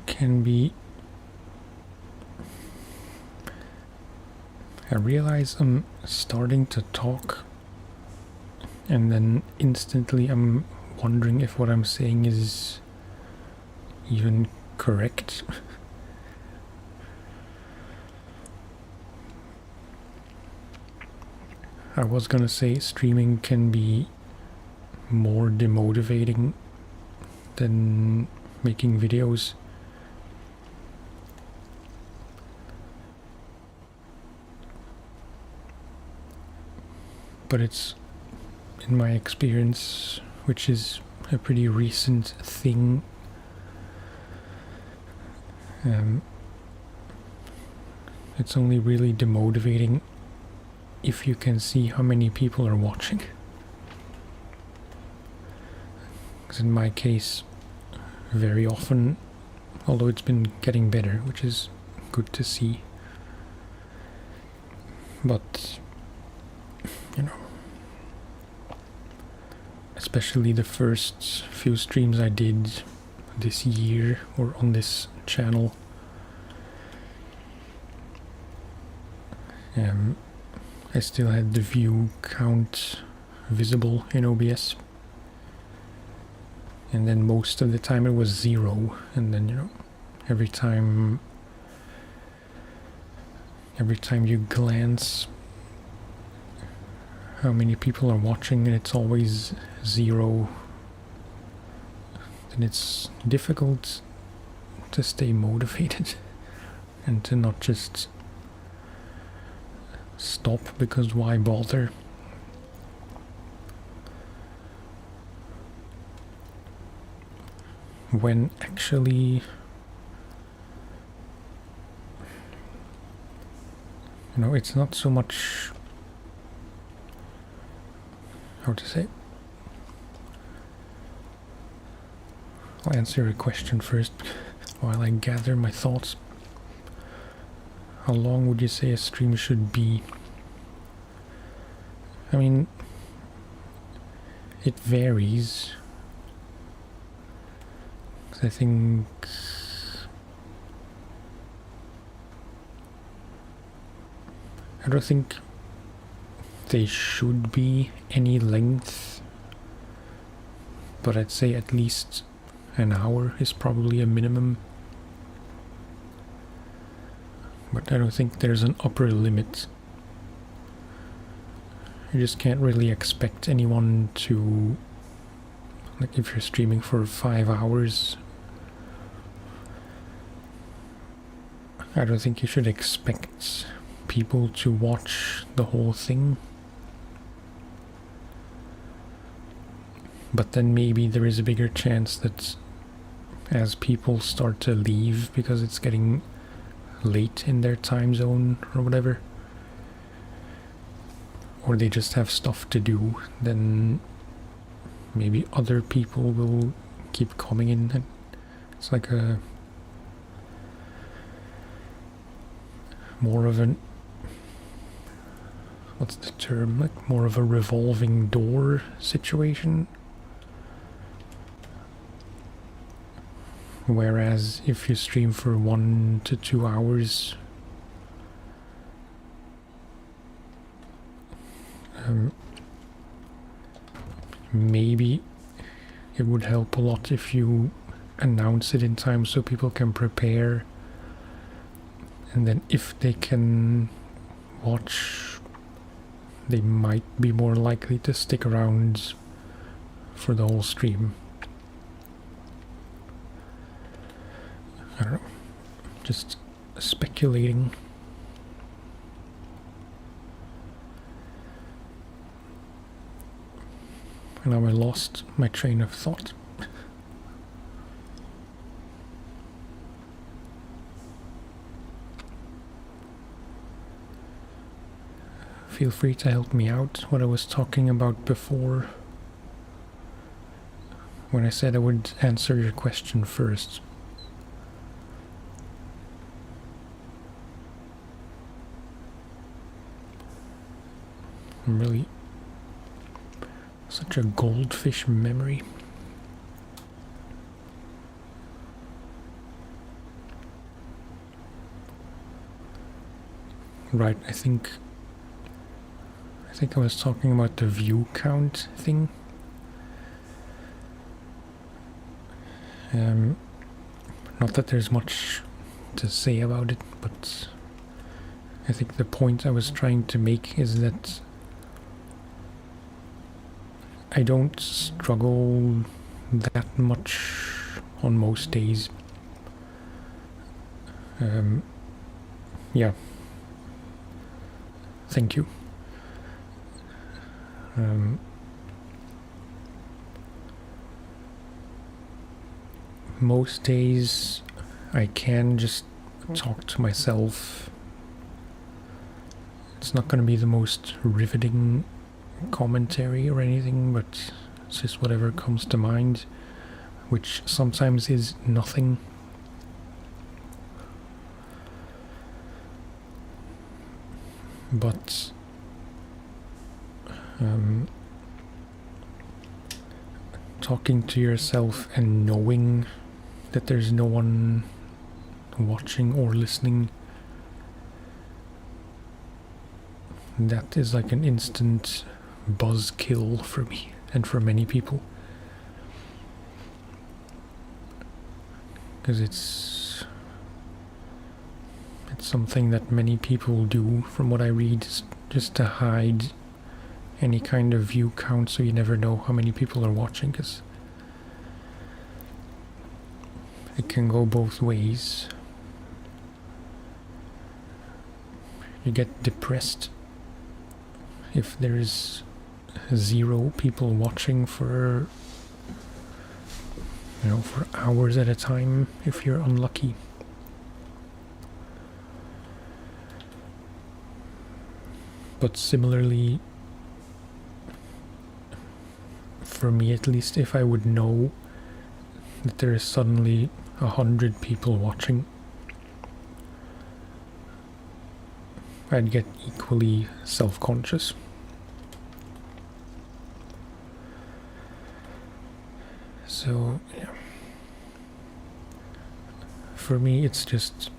Can be. I realize I'm starting to talk, and then instantly I'm wondering if what I'm saying is even correct. I was gonna say streaming can be more demotivating than making videos. But it's, in my experience, which is a pretty recent thing, it's only really demotivating if you can see how many people are watching. Because in my case, very often, although it's been getting better, which is good to see, but you know, especially the first few streams I did this year or on this channel, I still had the view count visible in OBS, And then most of the time it was 0, and then, you know, every time you glance how many people are watching and it's always 0, then it's difficult to stay motivated and to not just stop, because why bother? When actually, you know, it's not so much, how to say, I'll answer your question first while I gather my thoughts. How long would you say a stream should be? I mean, it varies. I think I don't think they should be any length, but I'd say at least an hour is probably a minimum. But I don't think there's an upper limit. You just can't really expect anyone to, like, if you're streaming for 5 hours, I don't think you should expect people to watch the whole thing. But then maybe there is a bigger chance that as people start to leave because it's getting late in their time zone or whatever, or they just have stuff to do, then maybe other people will keep coming in, and it's like a more of an, what's the term, like more of a revolving door situation. Whereas if you stream for 1 to 2 hours, maybe it would help a lot if you announce it in time so people can prepare, and then if they can watch, they might be more likely to stick around for the whole stream. I don't know, just speculating. And now I lost my train of thought. Feel free to help me out what I was talking about before, when I said I would answer your question first. I'm really such a goldfish memory. Right, I think I was talking about the view count thing. Not that there's much to say about it, but I think the point I was trying to make is that I don't struggle that much on most days. Yeah. Thank you. Most days I can just talk to myself. It's not going to be the most riveting commentary or anything, but it's just whatever comes to mind, which sometimes is nothing. But talking to yourself and knowing that there's no one watching or listening, that is like an instant buzzkill for me and for many people. because it's something that many people do, from what I read, just to hide any kind of view count, so you never know how many people are watching, because it can go both ways. You get depressed if there's 0 people watching for, for hours at a time, if you're unlucky. But similarly, for me at least, if I would know that there is suddenly 100 people watching, I'd get equally self-conscious. So, yeah. For me, it's just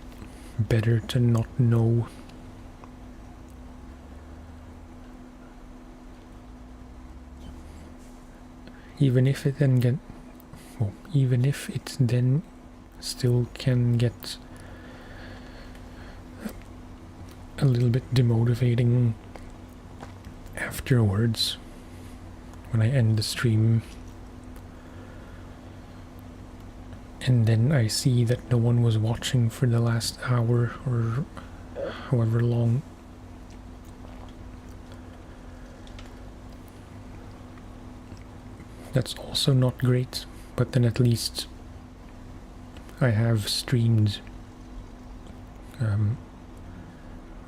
better to not know. Even if it then still can get a little bit demotivating afterwards, when I end the stream and then I see that no one was watching for the last hour or however long. That's also not great, but then at least I have streamed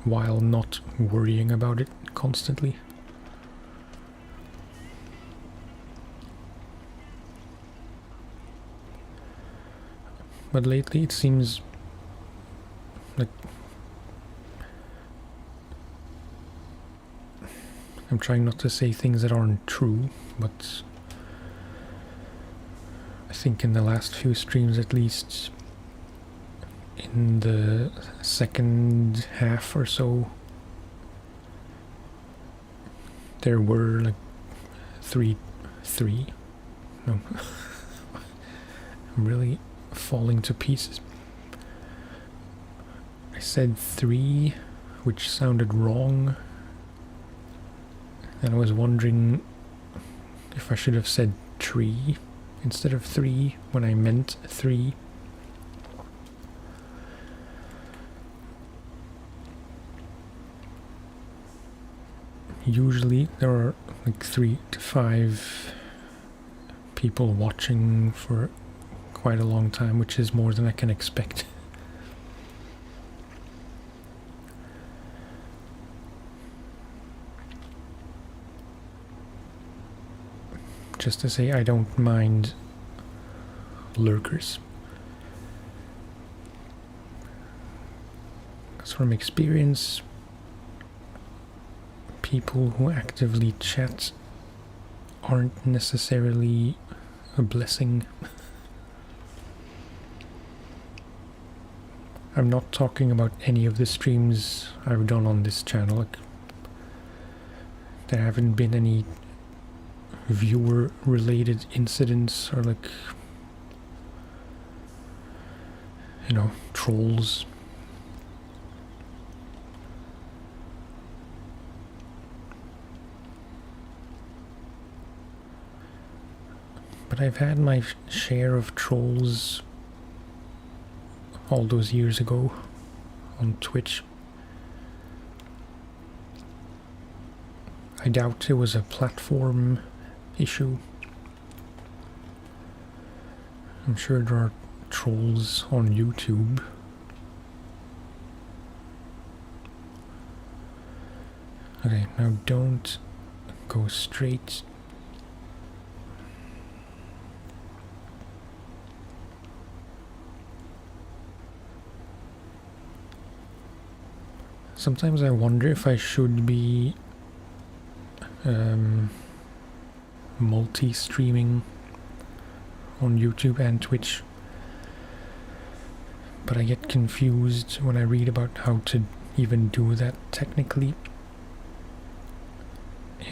while not worrying about it constantly. But lately it seems like I'm trying not to say things that aren't true, but I think in the last few streams, at least in the second half or so, there were like three. No, I'm really falling to pieces. I said 3, which sounded wrong, and I was wondering if I should have said tree instead of 3 when I meant 3. Usually there are like 3 to 5 people watching for quite a long time, which is more than I can expect. Just to say, I don't mind lurkers. Because from experience, people who actively chat aren't necessarily a blessing. I'm not talking about any of the streams I've done on this channel. Like, there haven't been any viewer related incidents or like, trolls. But I've had my share of trolls all those years ago on Twitch. I doubt it was a platform issue. I'm sure there are trolls on YouTube. Okay, now don't go straight. Sometimes I wonder if I should be multi-streaming on YouTube and Twitch, but I get confused when I read about how to even do that technically,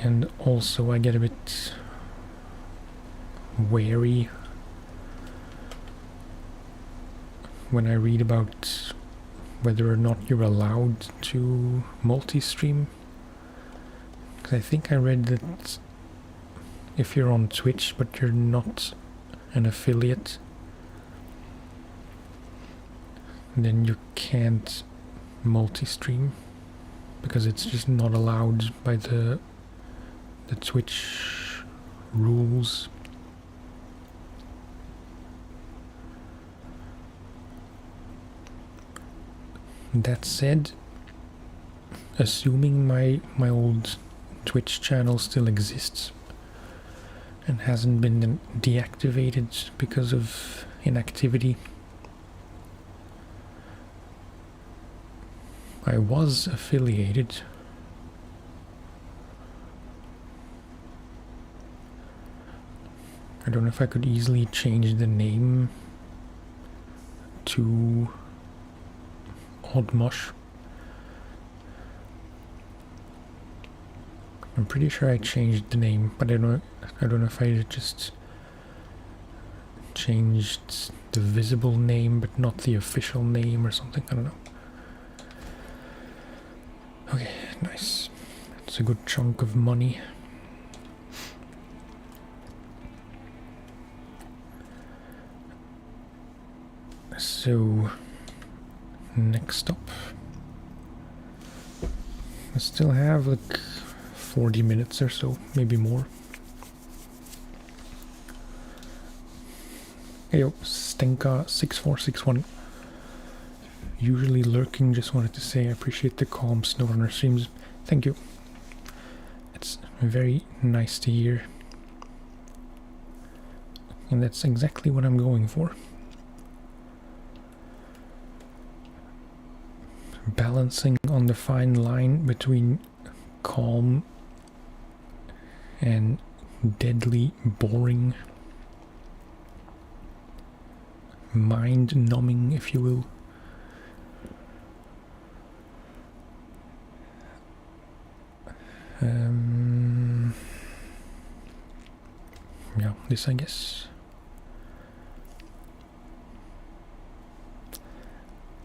and also I get a bit when I read about whether or not you're allowed to multi-stream. Because I think I read that if you're on Twitch but you're not an affiliate, then you can't multi-stream because it's just not allowed by the Twitch rules. That said, assuming my old Twitch channel still exists and hasn't been deactivated because of inactivity, I was affiliated. I don't know if I could easily change the name to Odd Mush. I'm pretty sure I changed the name, but I don't know if I just changed the visible name but not the official name or something. I don't know. Okay, nice. That's a good chunk of money. So, next up, I still have like 40 minutes or so, maybe more. Heyo, Stenka6461. Usually lurking, just wanted to say I appreciate the calm SnowRunner streams. Thank you. It's very nice to hear. And that's exactly what I'm going for. Balancing on the fine line between calm and deadly boring. Mind-numbing, if you will. Yeah, this I guess.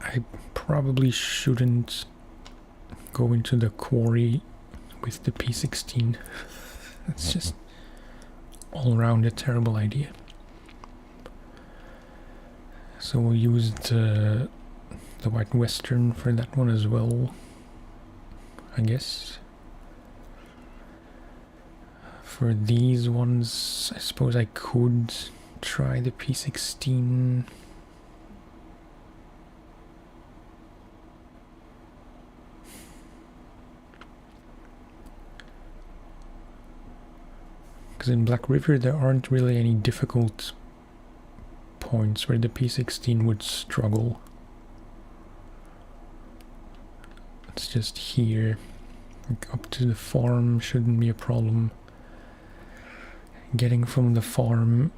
I probably shouldn't go into the quarry with the P16. It's just all around a terrible idea. So we'll use the White Western for that one as well, I guess. For these ones, I suppose I could try the P16. Because in Black River there aren't really any difficult points where the P16 would struggle. It's just here. Like up to the farm shouldn't be a problem. Getting from the farm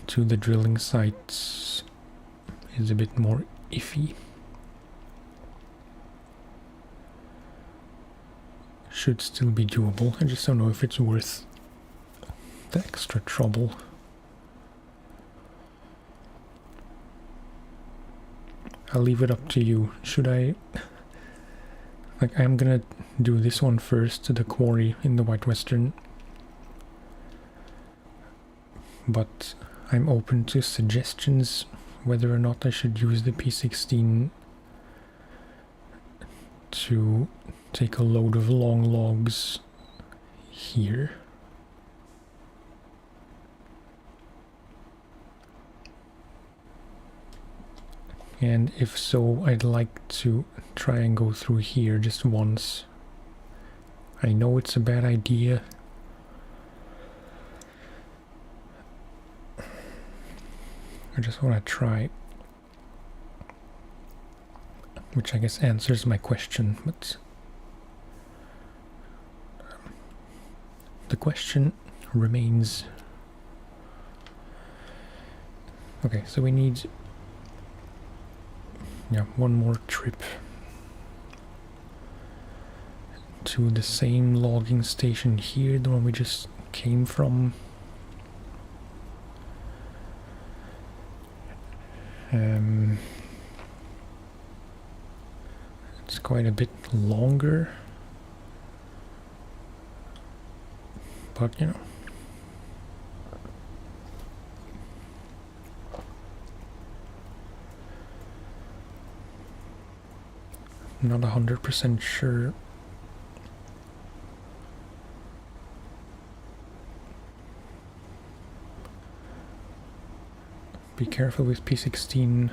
to the drilling sites is a bit more iffy. Should still be doable. I just don't know if it's worth the extra trouble. I'll leave it up to you. Should I... Like, I'm gonna do this one first, to the quarry in the White Western. But I'm open to suggestions whether or not I should use the P16 to take a load of long logs here. And if so, I'd like to try and go through here just once. I know it's a bad idea. I just want to try. Which I guess answers my question, but the question remains. Okay, so we need one more trip to the same logging station here, the one we just came from. It's quite a bit longer, but you know, not 100% sure. Be careful with P16,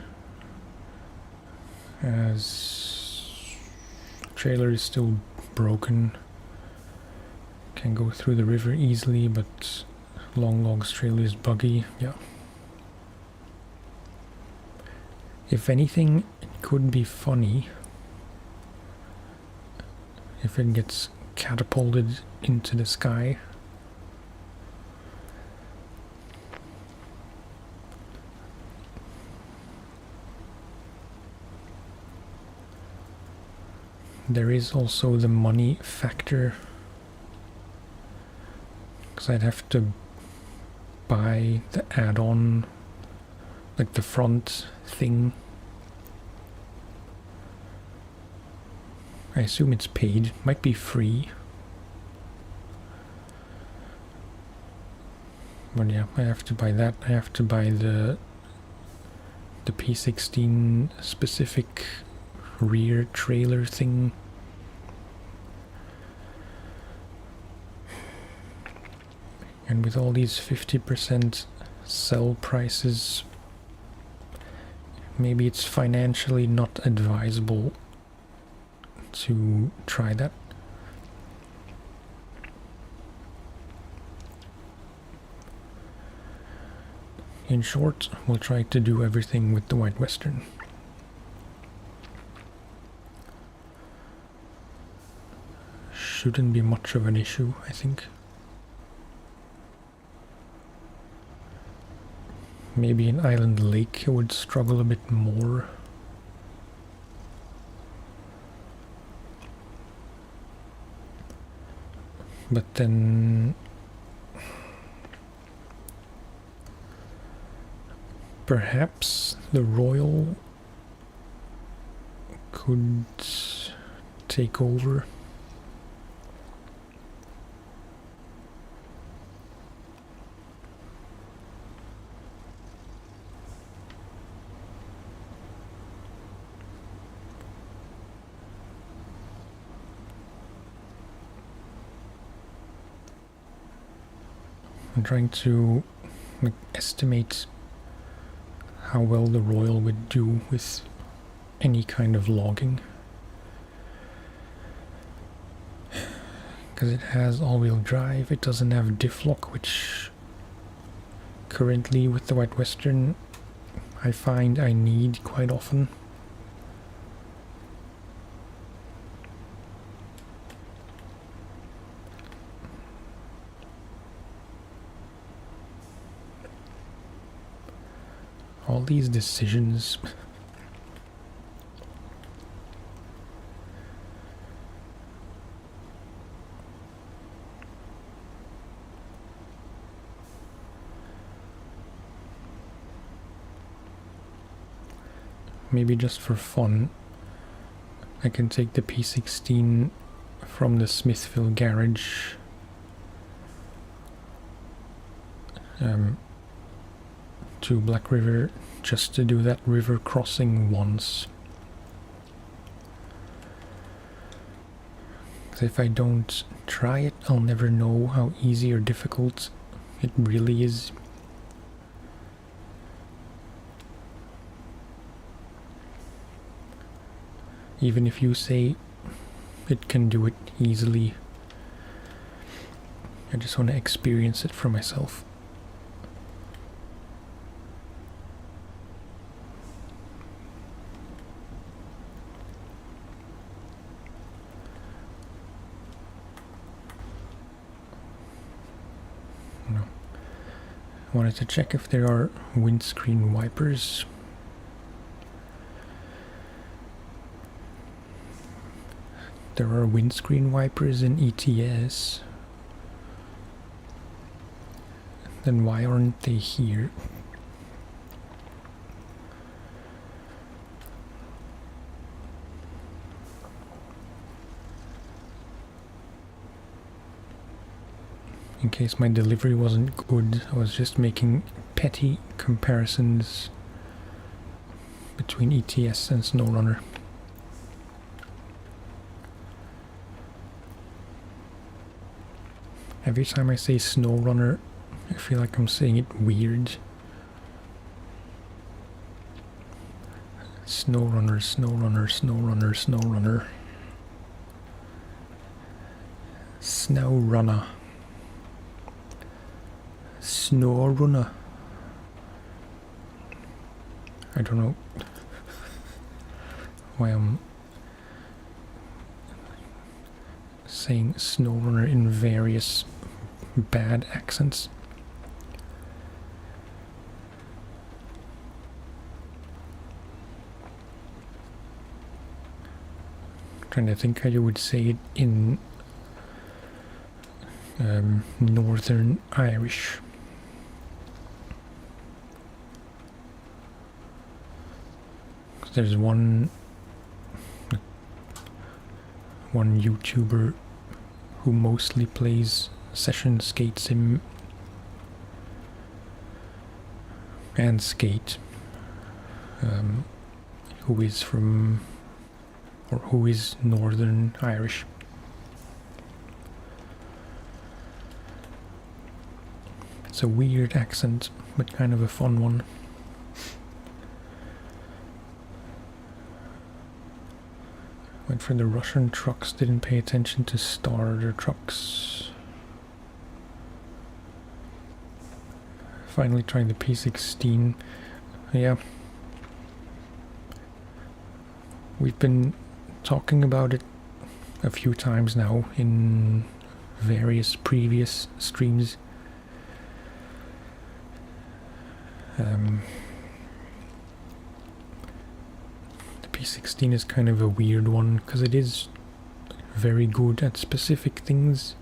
as trailer is still broken. Can go through the river easily, but long logs trailer is buggy. Yeah. If anything, it could be funny if it gets catapulted into the sky. There is also the money factor, because I'd have to buy the add-on, like the front thing. I assume it's paid, might be free. But yeah, I have to buy that. I have to buy the P16 specific rear trailer thing. And with all these 50% sell prices, maybe it's financially not advisable to try that. In short, we'll try to do everything with the White Western. Shouldn't be much of an issue, I think. Maybe in Island Lake I would struggle a bit more. But then perhaps the Royal could take over. I'm trying to estimate how well the Royal would do with any kind of logging. Because it has all-wheel drive, it doesn't have diff lock, which currently with the White Western I find I need quite often. All these decisions. Maybe just for fun, I can take the P16 from the Smithville garage to Black River, just to do that river crossing once. Because if I don't try it, I'll never know how easy or difficult it really is. Even if you say it can do it easily, I just want to experience it for myself. Wanted to check if there are windscreen wipers. There are windscreen wipers in ETS. Then why aren't they here? in case my delivery wasn't good, I was just making petty comparisons between ETS and SnowRunner. Every time I say SnowRunner, I feel like I'm saying it weird. SnowRunner, SnowRunner, SnowRunner, SnowRunner. SnowRunner. SnowRunner. I don't know why I'm saying SnowRunner in various bad accents. Trying to think how you would say it in Northern Irish. There's one YouTuber who mostly plays session skate sim and skate, who is from, or who is Northern Irish. It's a weird accent, but kind of a fun one. Went for the Russian trucks, didn't pay attention to starter trucks. Finally trying the P16. Yeah. We've been talking about it a few times now in various previous streams. The P16 is kind of a weird one because it is very good at specific things.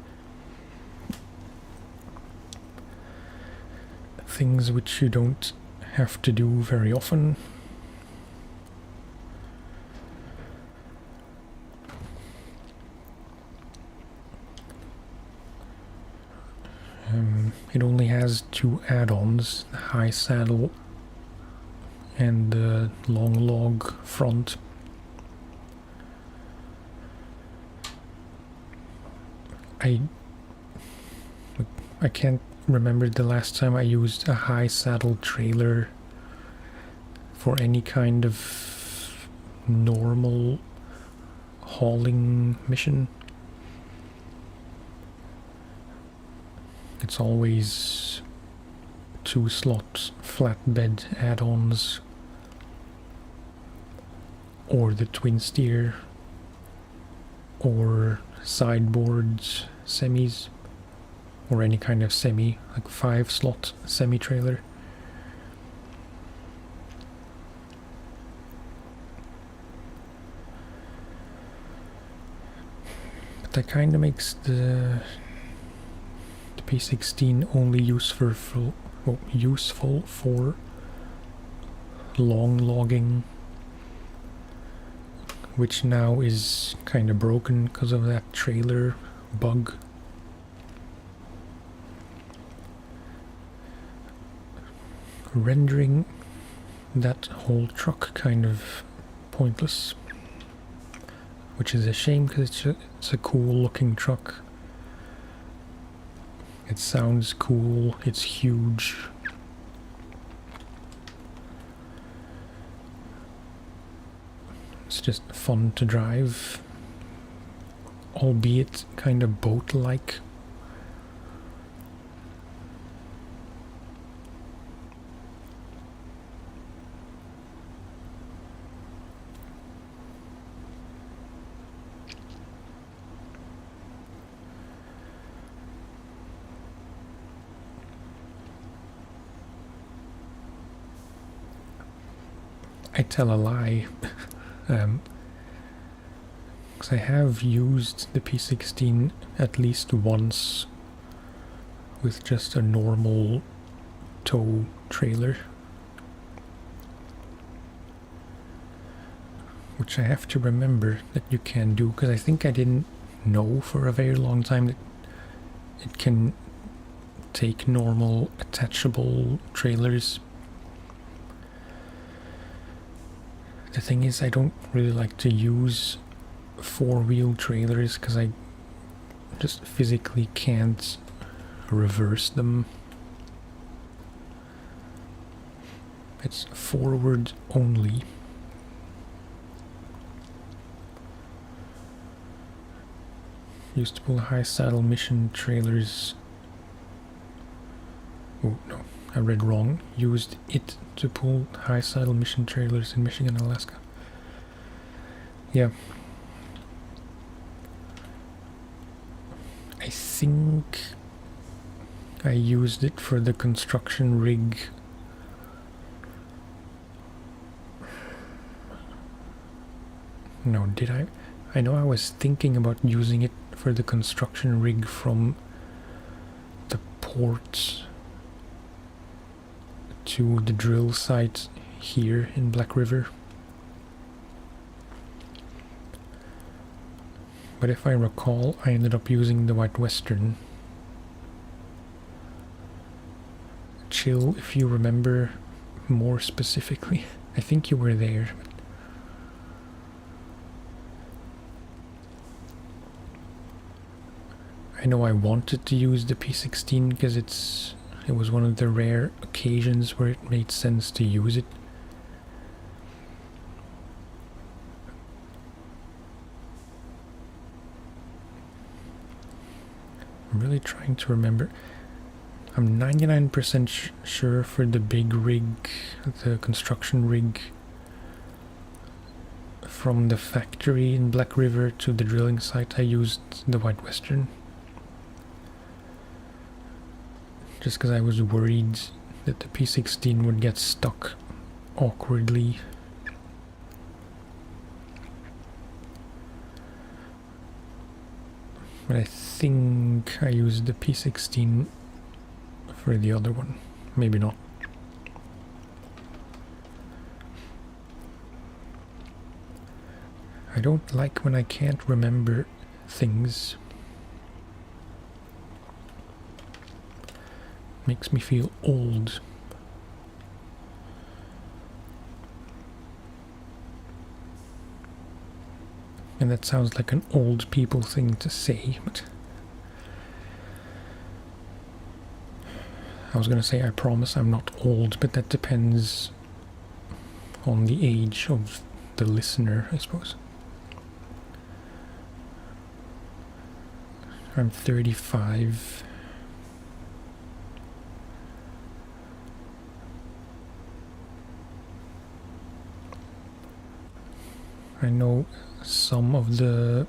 Things which you don't have to do very often. It only has two add-ons, the high saddle and the long log front. I can't remember the last time I used a high saddle trailer for any kind of normal hauling mission. It's always 2-slot flatbed add-ons or the twin steer or sideboards semis or any kind of semi, like 5-slot semi-trailer. But that kind of makes the P16 only useful for long logging, which now is kind of broken because of that trailer bug. Rendering that whole truck kind of pointless, which is a shame because it's a cool looking truck. It sounds cool, it's huge. It's just fun to drive, albeit kind of boat-like. I tell a lie, because I have used the P16 at least once with just a normal tow trailer, which I have to remember that you can do, because I think I didn't know for a very long time that it can take normal attachable trailers. The thing is, I don't really like to use four-wheel trailers because I just physically can't reverse them. It's forward only. Used to pull high saddle mission trailers. Oh no, I read wrong. Used it to pull high saddle mission trailers in Michigan and Alaska. Yeah. I think I used it for the construction rig. No, did I? I know I was thinking about using it for the construction rig from the port to the drill site here in Black River. But if I recall, I ended up using the White Western. Chill, if you remember more specifically. I think you were there. I know I wanted to use the P16 because it was one of the rare occasions where it made sense to use it. I'm really trying to remember. I'm 99% sure for the big rig, the construction rig from the factory in Black River to the drilling site, I used the White Western. Just because I was worried that the P16 would get stuck awkwardly. But I think I used the P16 for the other one. Maybe not. I don't like when I can't remember things. Makes me feel old. And that sounds like an old people thing to say, but I was gonna say I promise I'm not old, but that depends on the age of the listener, I suppose. I'm 35. I know some of the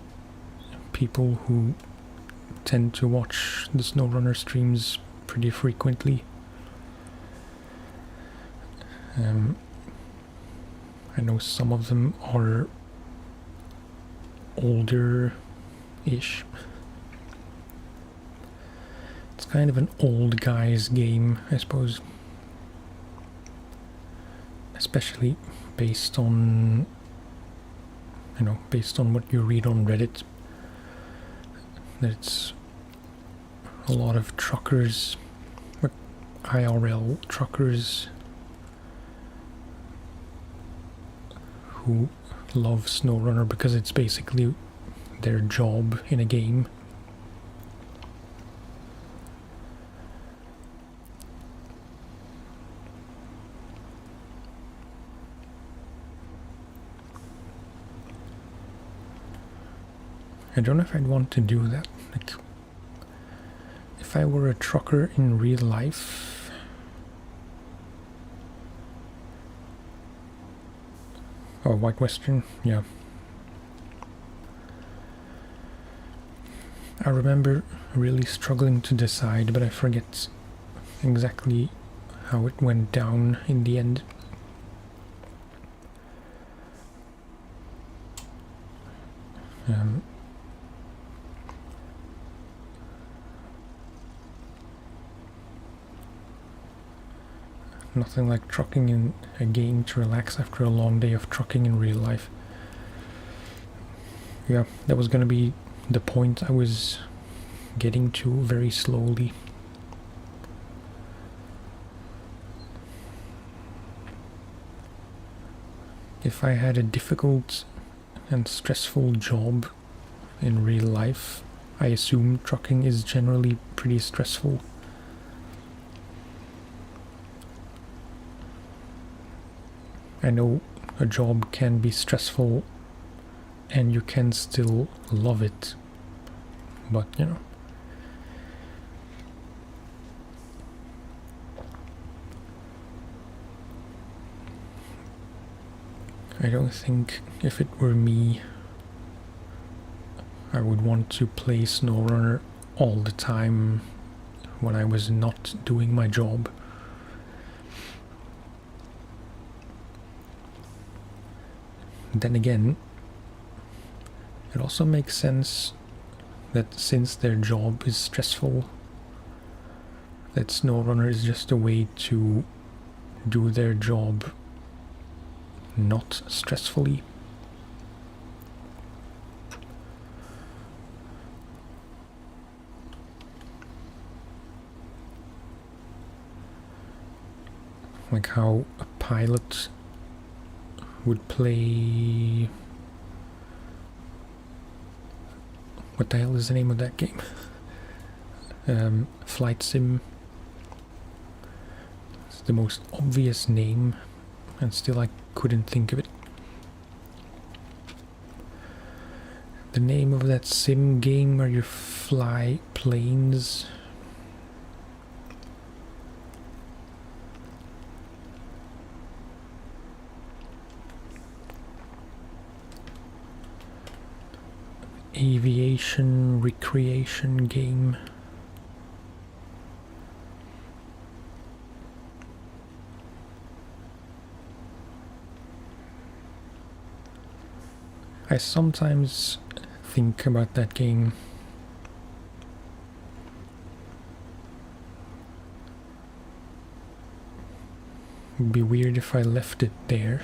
people who tend to watch the SnowRunner streams pretty frequently. I know some of them are older-ish. It's kind of an old guy's game, I suppose. Especially based on based on what you read on Reddit, it's a lot of truckers, IRL truckers, who love SnowRunner because it's basically their job in a game. I don't know if I'd want to do that. Like, if I were a trucker in real life, oh, White Western, yeah. I remember really struggling to decide, but I forget exactly how it went down in the end. Nothing like trucking in a game to relax after a long day of trucking in real life. Yeah, that was gonna be the point I was getting to very slowly. If I had a difficult and stressful job in real life, I assume trucking is generally pretty stressful. I know a job can be stressful and you can still love it, but you know. I don't think if it were me, I would want to play SnowRunner all the time when I was not doing my job. Then again, it also makes sense that since their job is stressful, that SnowRunner is just a way to do their job not stressfully. Like how a pilot would play... What the hell is the name of that game? Flight Sim. It's the most obvious name, and still I couldn't think of it. The name of that sim game where you fly planes. Aviation recreation game. I sometimes think about that game. It'd be weird if I left it there.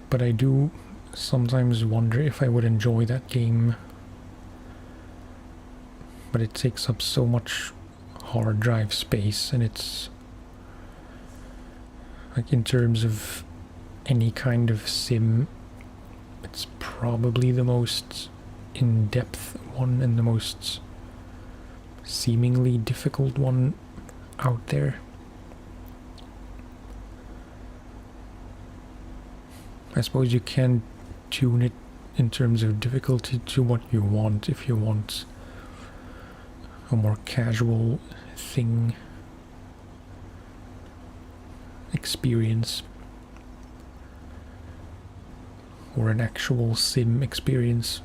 But I do sometimes wonder if I would enjoy that game. But it takes up so much hard drive space, and it's like, in terms of any kind of sim, it's probably the most in-depth one and the most seemingly difficult one out there. I suppose you can tune it in terms of difficulty to what you want. If you want a more casual thing, experience, or an actual sim experience,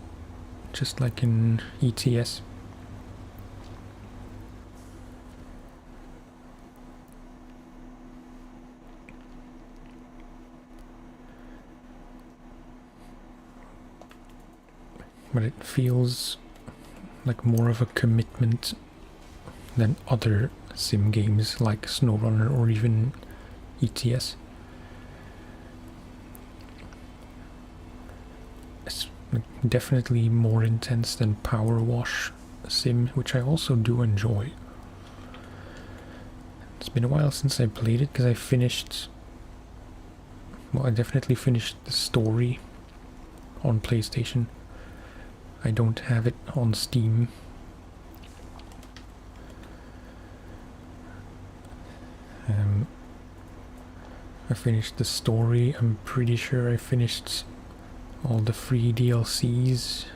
just like in ETS. But it feels like more of a commitment than other sim games like SnowRunner or even ETS. It's definitely more intense than Power Wash Sim, which I also do enjoy. It's been a while since I played it because I finished... Well, I definitely finished the story on PlayStation. I don't have it on Steam. I finished the story. I'm pretty sure I finished all the free DLCs.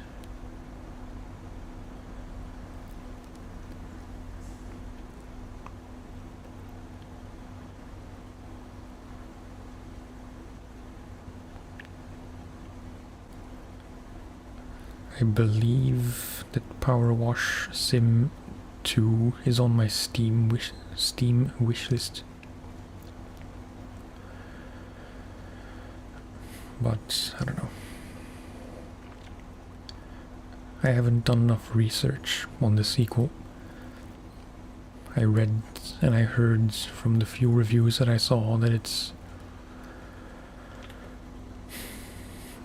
I believe that Power Wash Sim 2 is on my Steam wishlist. But I don't know. I haven't done enough research on the sequel. I read and I heard from the few reviews that I saw that it's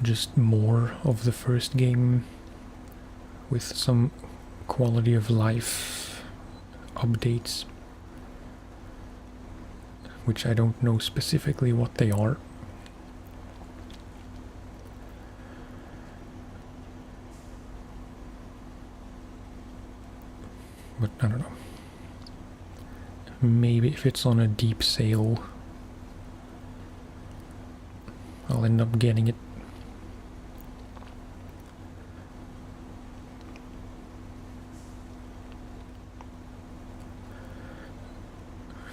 just more of the first game with some quality of life updates. which I don't know specifically what they are. But I don't know. Maybe if it's on a deep sail, I'll end up getting it.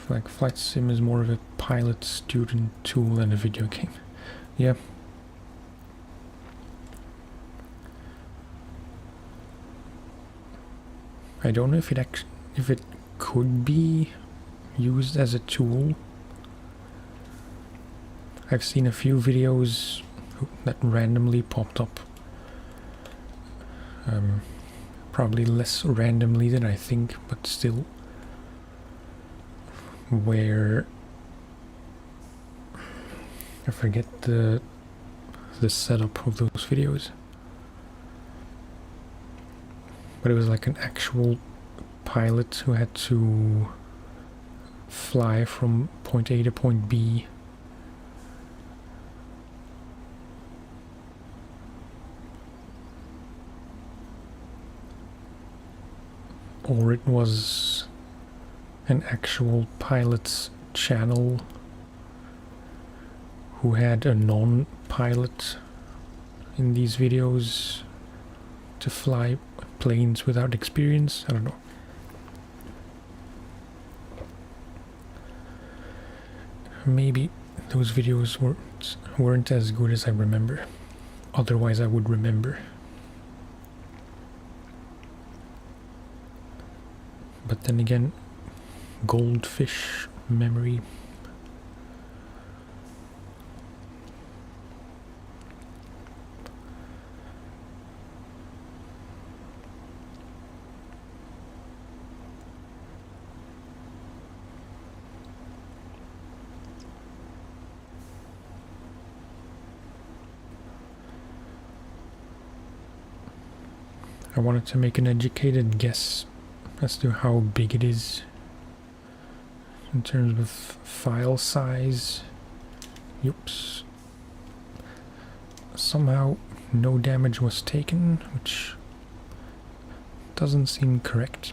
Like Flight Sim is more of a pilot student tool than a video game. Yeah. I don't know if it could be used as a tool. I've seen a few videos that randomly popped up. Probably less randomly than I think, but still. Where I forget the setup of those videos, but it was like an actual pilot who had to fly from point A to point B, or it was an actual pilot's channel who had a non-pilot in these videos to fly planes without experience. I don't know. Maybe those videos weren't as good as I remember. Otherwise I would remember. But then again, goldfish memory. I wanted to make an educated guess as to how big it is in terms of file size. Oops. Somehow no damage was taken, which doesn't seem correct.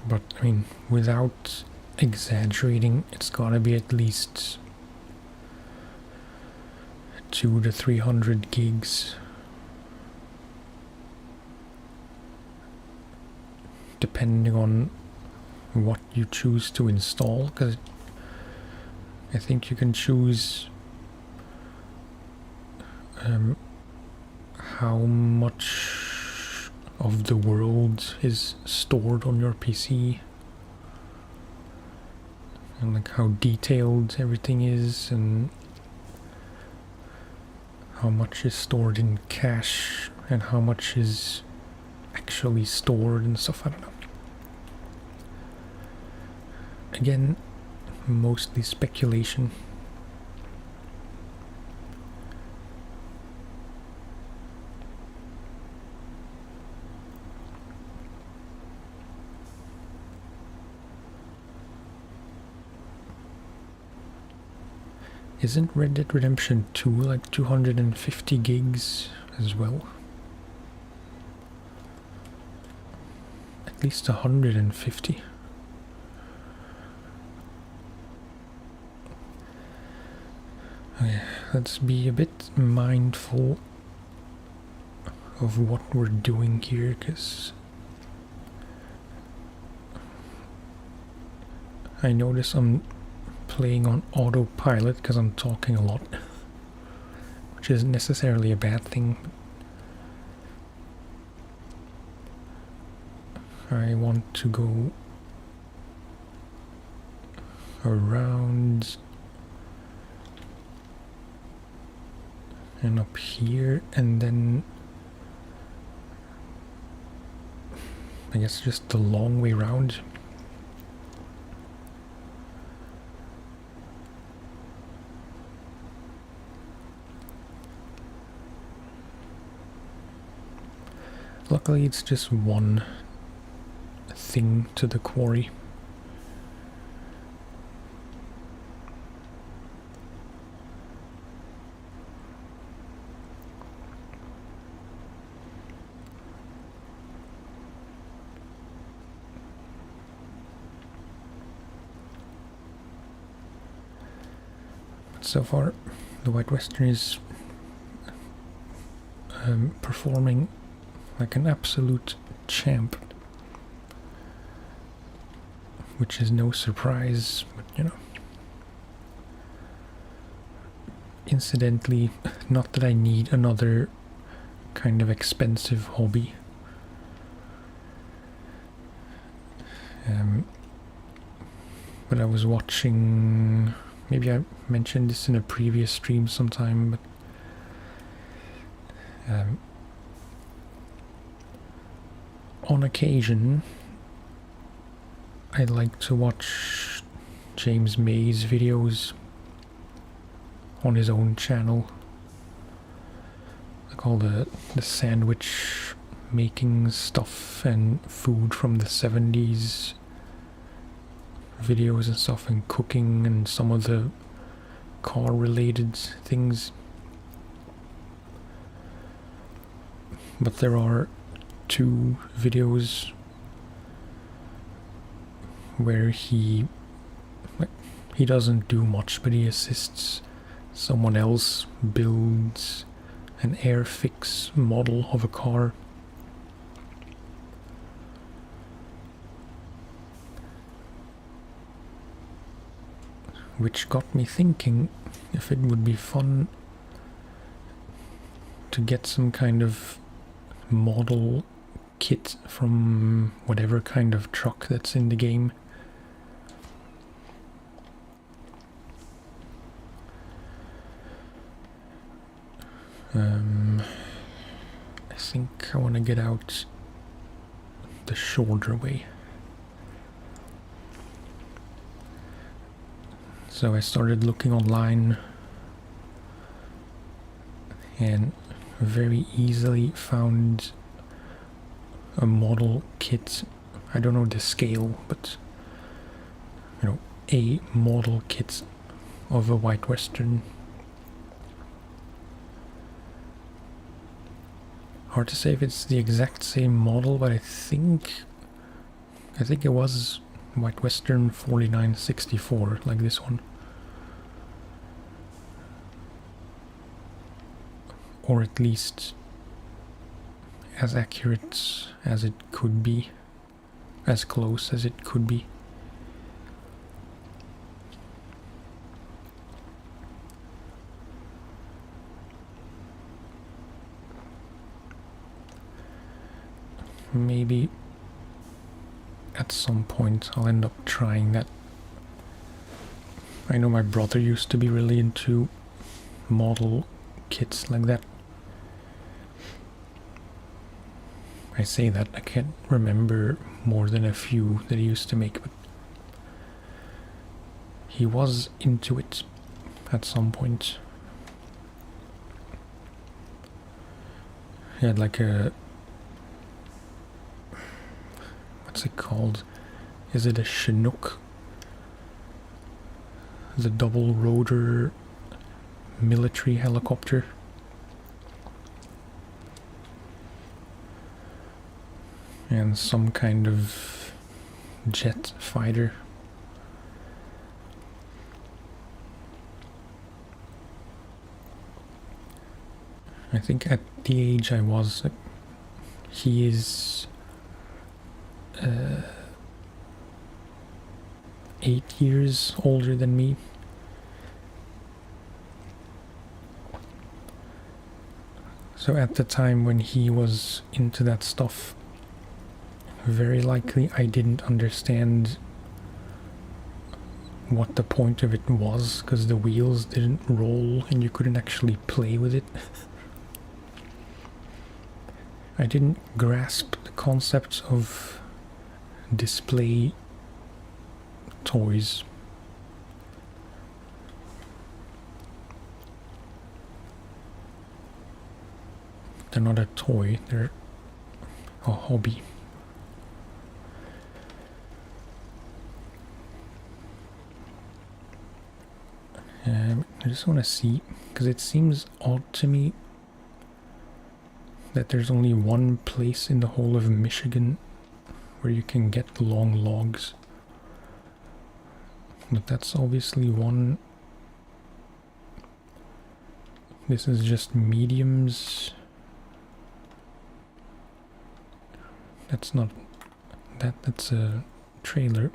But I mean, without exaggerating, it's gotta be at least 200 to 300 gigs. Depending on what you choose to install, because I think you can choose how much of the world is stored on your PC, and like how detailed everything is, and how much is stored in cache and how much is actually stored and stuff. I don't know. Again, mostly speculation. Isn't Red Dead Redemption 2 like 250 gigs as well? At least 150. Okay, let's be a bit mindful of what we're doing here, because I notice I'm playing on autopilot because I'm talking a lot, which isn't necessarily a bad thing. I want to go around and up here, and then I guess just the long way round. Luckily it's just one thing to the quarry. So far, the White Western is performing like an absolute champ, which is no surprise, but you know. Incidentally, not that I need another kind of expensive hobby. But I was watching, maybe I mentioned this in a previous stream sometime, but on occasion I like to watch James May's videos on his own channel, like all the sandwich making stuff and food from the 70s videos and stuff, and cooking and some of the car related things. But there are 2 videos where he doesn't do much, but he assists someone else builds an Airfix model of a car. Which got me thinking if it would be fun to get some kind of model kit from whatever kind of truck that's in the game. I think I want to get out the shorter way. So I started looking online and very easily found a model kit. I don't know the scale, but you know, a model kit of a White Western. Hard to say if it's the exact same model, but I think it was White Western 4964, like this one. Or at least as accurate as it could be, as close as it could be. Maybe at some point I'll end up trying that. I know my brother used to be really into model kits like that. I say that, I can't remember more than a few that he used to make, but he was into it at some point. He had like a, what's it called? Is it a Chinook? The double rotor military helicopter. And some kind of jet fighter. I think at the age I was, he is 8 years older than me. So at the time when he was into that stuff, very likely I didn't understand what the point of it was, because the wheels didn't roll and you couldn't actually play with it. I didn't grasp the concept of display toys. They're not a toy, they're a hobby. I just want to see, because it seems odd to me that there's only one place in the whole of Michigan where you can get long logs. But that's obviously one. This is just mediums. That's not that, that's a trailer.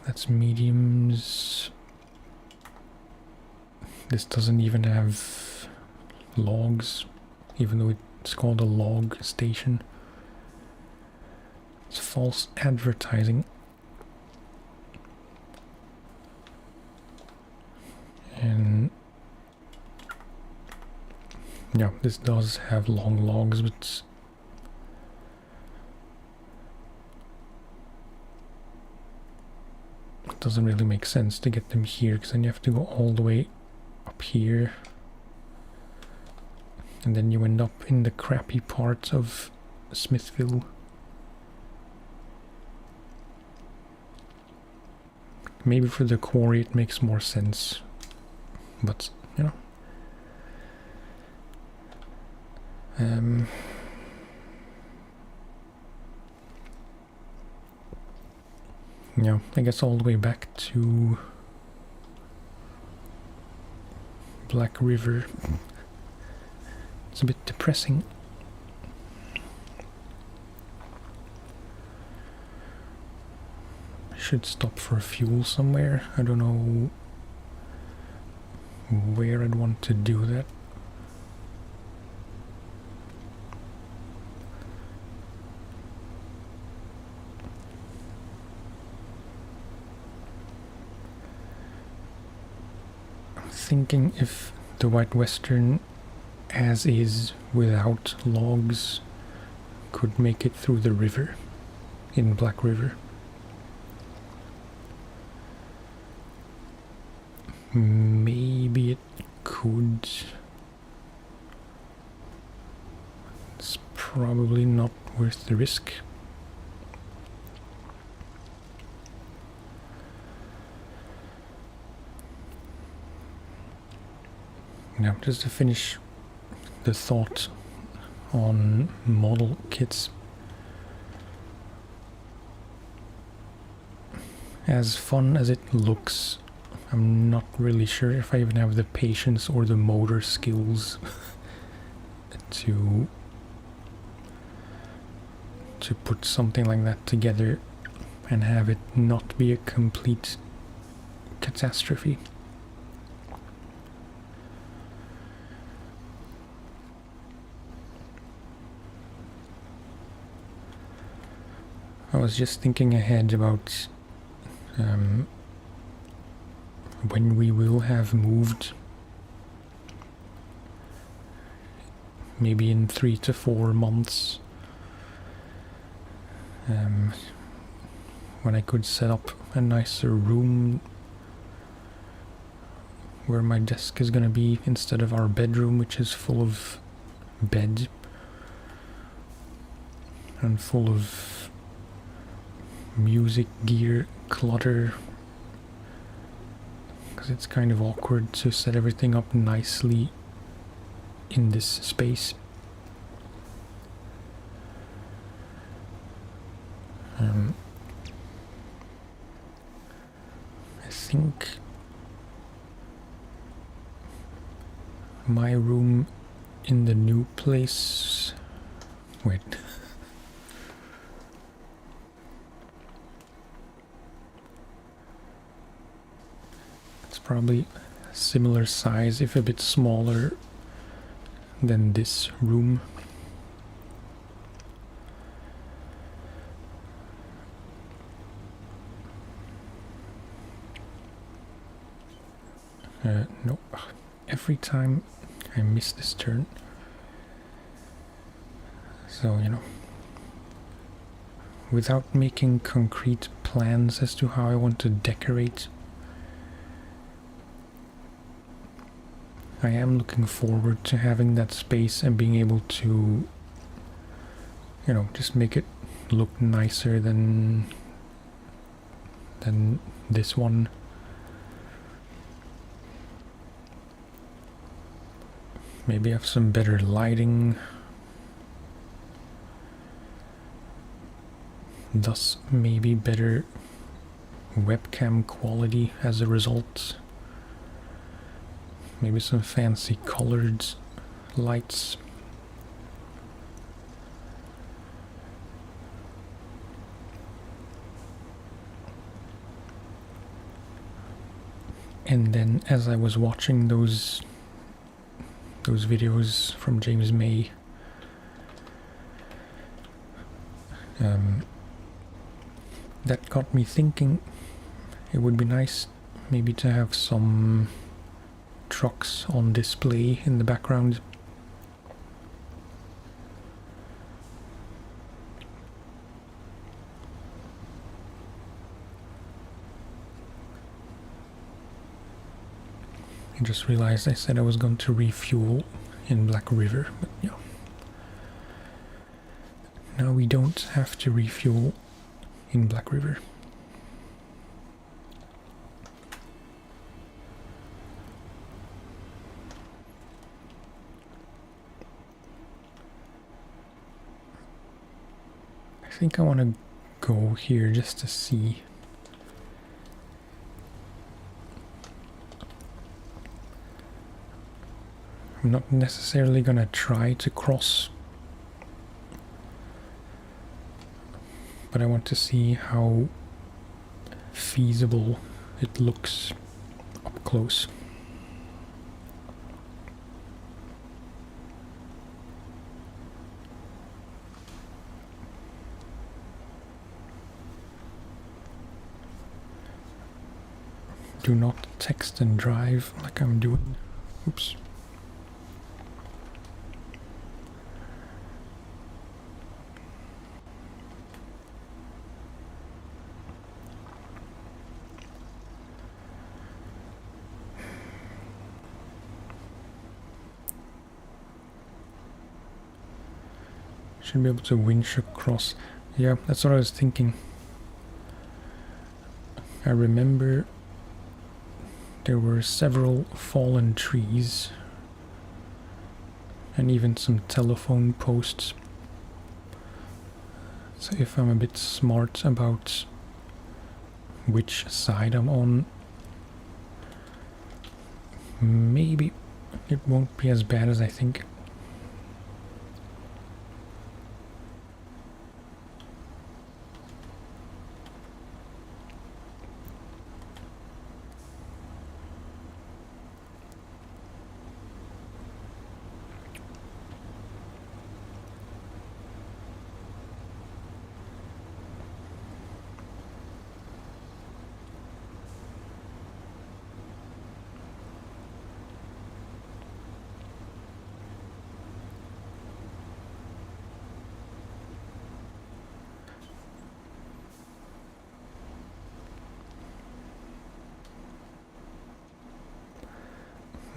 That's mediums. This doesn't even have logs, even though it's called a log station. It's false advertising. And yeah, this does have long logs, but it doesn't really make sense to get them here, because then you have to go all the way up here, and then you end up in the crappy part of Smithville. Maybe for the quarry it makes more sense, but you know. Yeah, I guess all the way back to Black River. It's a bit depressing. I should stop for fuel somewhere. I don't know where I'd want to do that. Thinking if the White Western as is without logs could make it through the river in Black River. Maybe it could. It's probably not worth the risk. Now, just to finish the thought on model kits. As fun as it looks, I'm not really sure if I even have the patience or the motor skills to put something like that together and have it not be a complete catastrophe. I was just thinking ahead about when we will have moved. Maybe in 3 to 4 months. When I could set up a nicer room where my desk is gonna be instead of our bedroom, which is full of bed and full of music gear clutter, because it's kind of awkward to set everything up nicely in this space. I think my room in the new place, wait, probably similar size, if a bit smaller than this room. No, every time I miss this turn. So, you know, without making concrete plans as to how I want to decorate, I am looking forward to having that space and being able to you know, just make it look nicer than this one. Maybe have some better lighting, thus maybe better webcam quality as a result. Maybe some fancy colored lights. And then as I was watching those videos from James May, that got me thinking it would be nice maybe to have some trucks on display in the background. I just realized I said I was going to refuel in Black River, but yeah. Now we don't have to refuel in Black River. I think I want to go here just to see. I'm not necessarily gonna try to cross, but I want to see how feasible it looks up close. Do not text and drive like I'm doing. Oops. Should be able to winch across. Yeah, that's what I was thinking. I remember there were several fallen trees and even some telephone posts. So if I'm a bit smart about which side I'm on, maybe it won't be as bad as I think.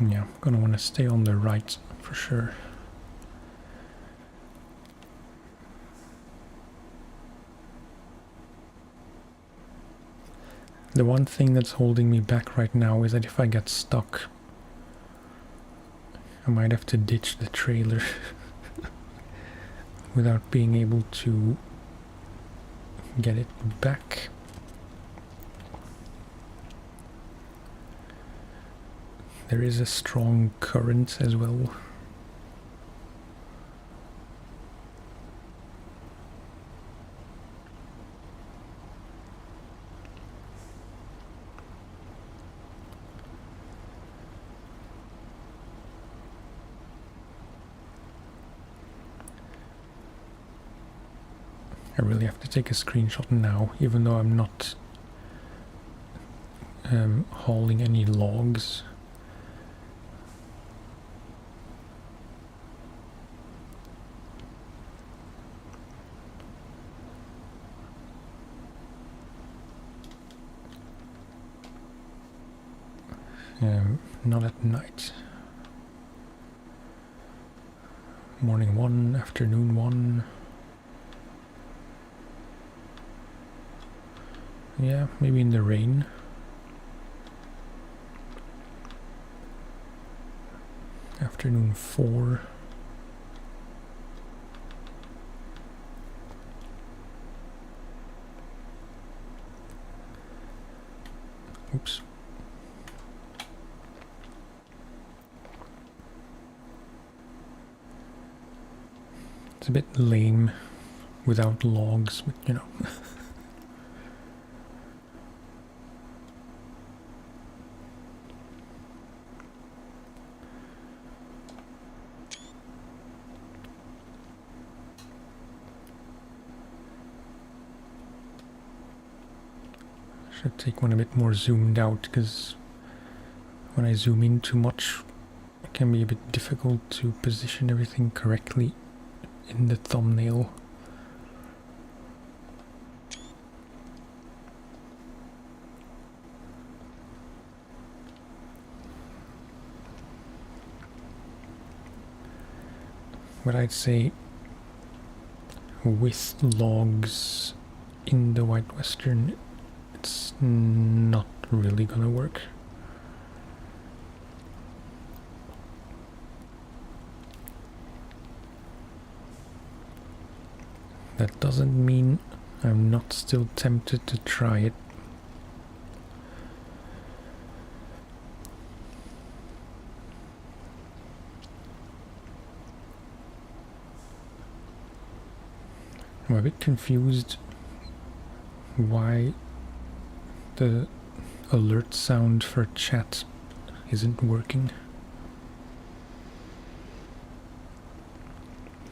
Yeah, I'm gonna want to stay on the right for sure. The one thing that's holding me back right now is that if I get stuck, I might have to ditch the trailer without being able to get it back. There is a strong current as well. I really have to take a screenshot now, even though I'm not hauling any logs. Not at night. Morning 1, afternoon 1. Yeah, maybe in the rain. Afternoon 4. Oops. It's a bit lame without logs, but you know. Should take one a bit more zoomed out, because when I zoom in too much it can be a bit difficult to position everything correctly in the thumbnail. But I'd say with logs in the White Western it's not really gonna work. That doesn't mean I'm not still tempted to try it. I'm a bit confused why the alert sound for chat isn't working.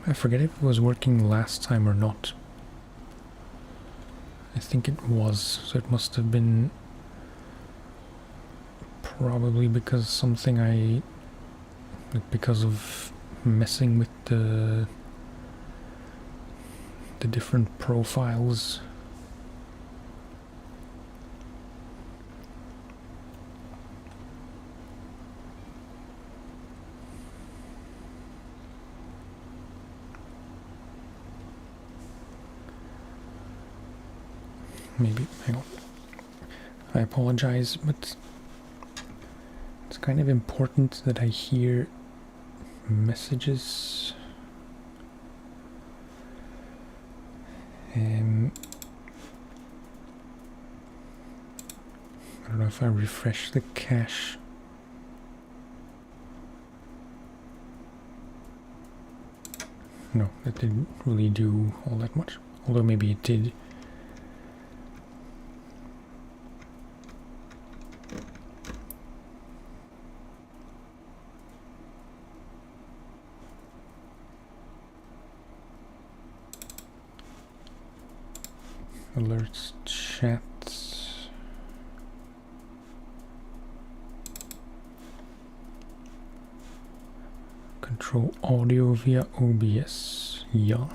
I forget if it was working last time or not. I think it was, so it must have been probably because because of messing with the different profiles. Maybe, hang on. I apologize, but it's kind of important that I hear messages. I don't know if I refresh the cache. No, that didn't really do all that much. Although maybe it did. Alerts, chats. Control audio via OBS. Yeah.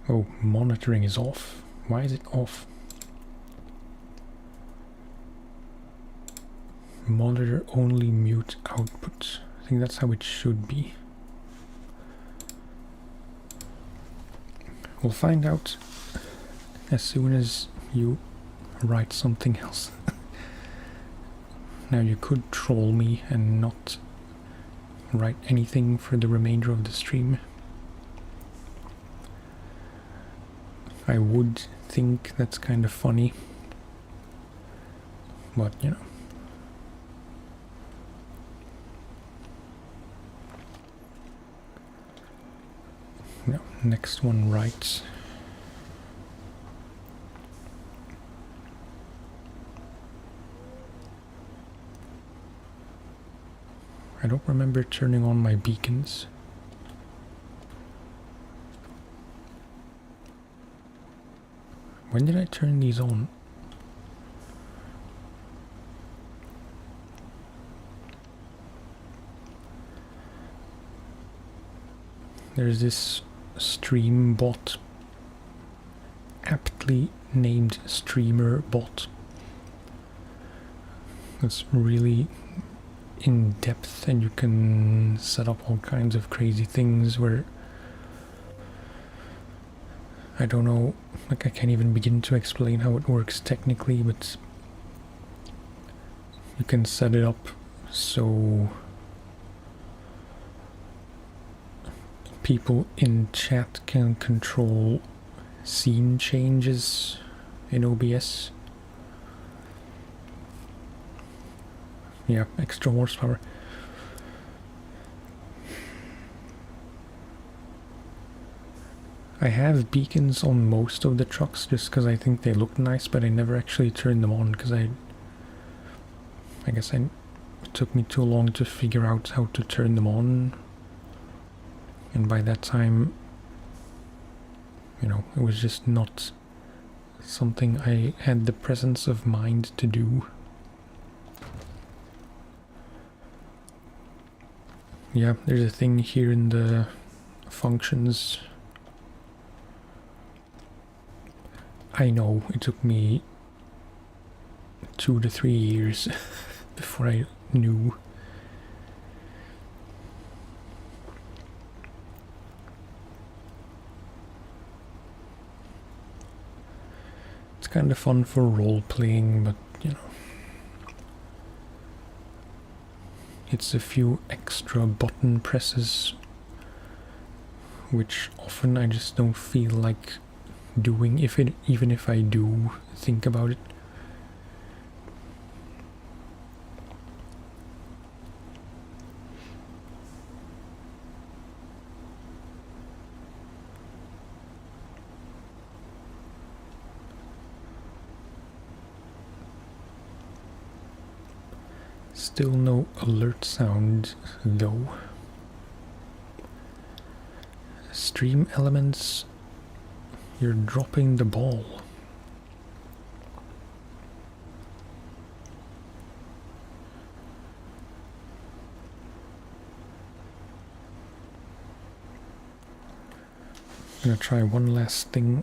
Oh, monitoring is off. Why is it off? Monitor only mute output. I think that's how it should be. We'll find out as soon as you write something else. Now you could troll me and not write anything for the remainder of the stream. I would think that's kind of funny, but you know. No, next one writes. I don't remember turning on my beacons. When did I turn these on? there's this stream bot, aptly named streamer bot. It's really in depth, and you can set up all kinds of crazy things where I don't know, like I can't even begin to explain how it works technically, but you can set it up so people in chat can control scene changes in OBS. Yeah, extra horsepower. I have beacons on most of the trucks just because I think they look nice, but I never actually turned them on because I guess it took me too long to figure out how to turn them on. And by that time, you know, it was just not something I had the presence of mind to do. Yeah, there's a thing here in the functions. I know it took me 2 to 3 years before I knew. It's kind of fun for role-playing, but you know, it's a few extra button presses which often I just don't feel like doing, even if I do think about it. Still no alert sound though. Stream elements, you're dropping the ball. I'm gonna try one last thing.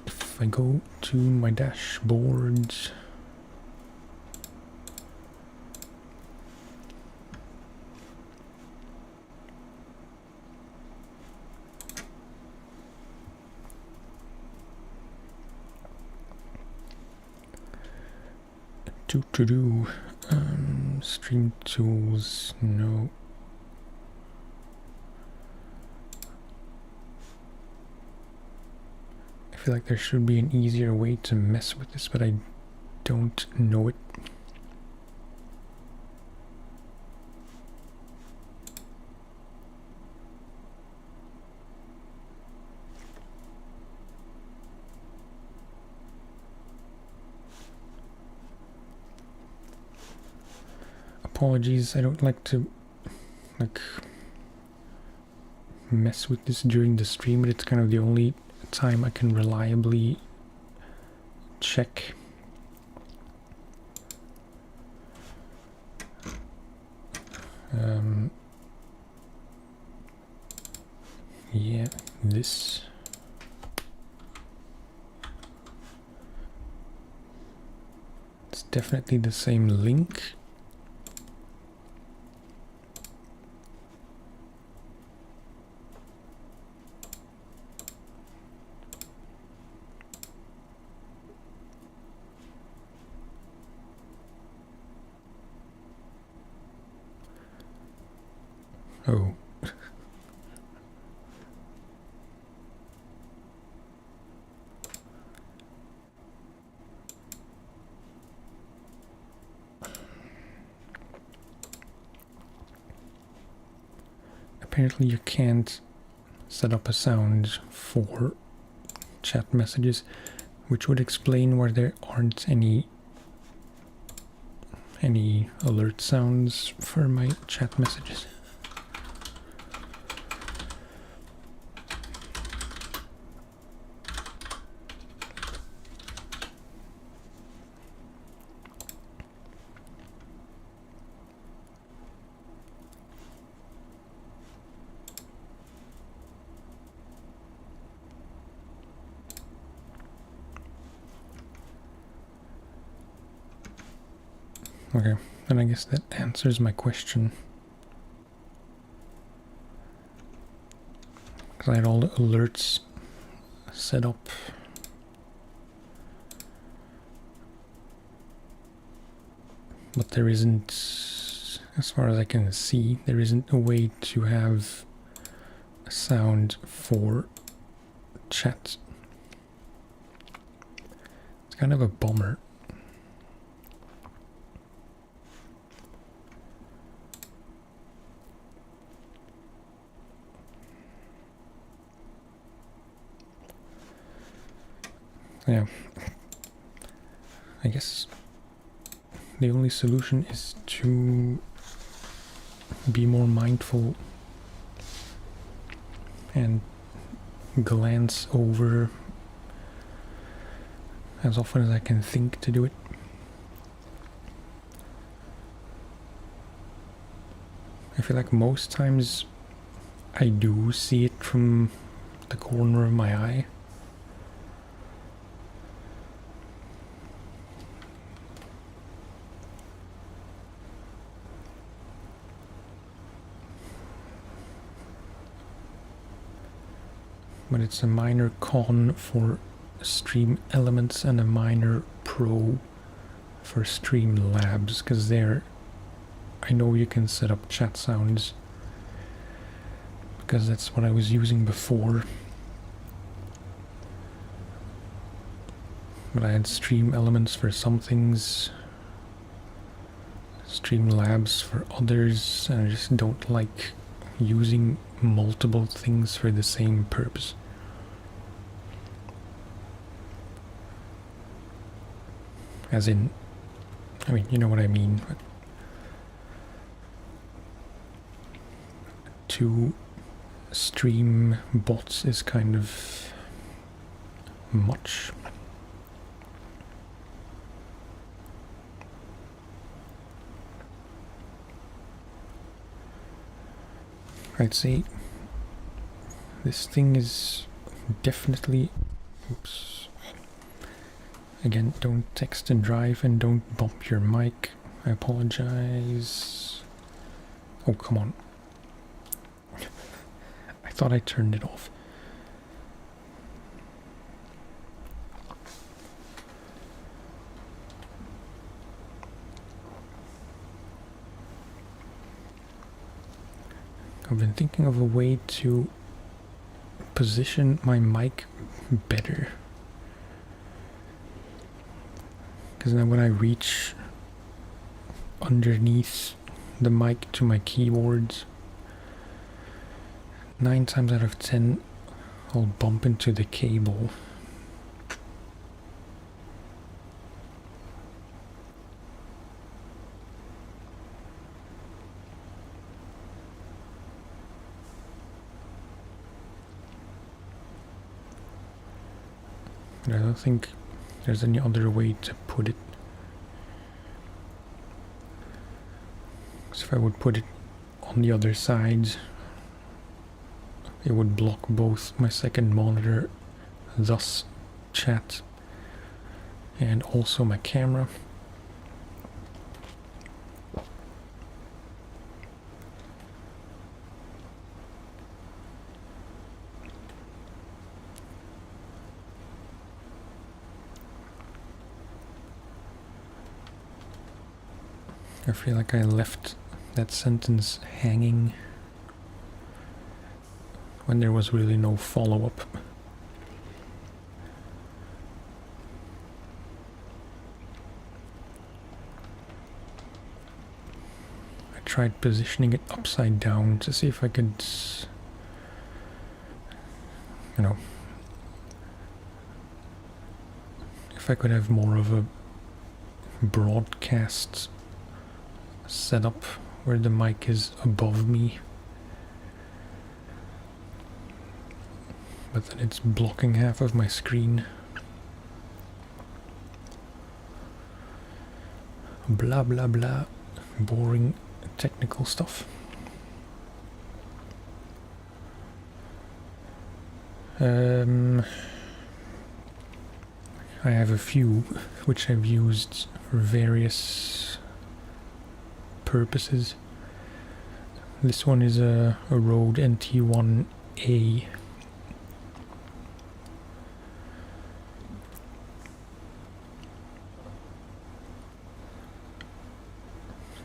If I go to my dashboard, stream tools, no. I feel like there should be an easier way to mess with this, but I don't know it. Apologies, I don't like to mess with this during the stream, but it's kind of the only time I can reliably check. Yeah, this. It's definitely the same link. Oh. Apparently you can't set up a sound for chat messages, which would explain why there aren't any alert sounds for my chat messages. Okay, then I guess that answers my question. Because I had all the alerts set up. But there isn't, as far as I can see, there isn't a way to have a sound for chat. It's kind of a bummer. Yeah, I guess the only solution is to be more mindful and glance over as often as I can think to do it. I feel like most times I do see it from the corner of my eye. But it's a minor con for Stream Elements and a minor pro for Stream Labs, because there I know you can set up chat sounds, because that's what I was using before. But I had Stream Elements for some things, Stream Labs for others, and I just don't like using multiple things for the same purpose. As in, I mean, you know what I mean. But 2 stream bots is kind of much. I'd say this thing is definitely, oops. Again, don't text and drive, and don't bump your mic. I apologize. Oh, come on. I thought I turned it off. I've been thinking of a way to position my mic better. Because now when I reach underneath the mic to my keyboards, 9 times out of 10 I'll bump into the cable. But I don't think there's any other way to put it. So if I would put it on the other side, it would block both my second monitor, thus chat, and also my camera. I feel like I left that sentence hanging when there was really no follow-up. I tried positioning it upside down to see if I could, you know, if I could have more of a broadcast setup where the mic is above me, but then it's blocking half of my screen. Blah blah blah, boring technical stuff. I have a few which I've used for various purposes. This one is a Rode NT1A.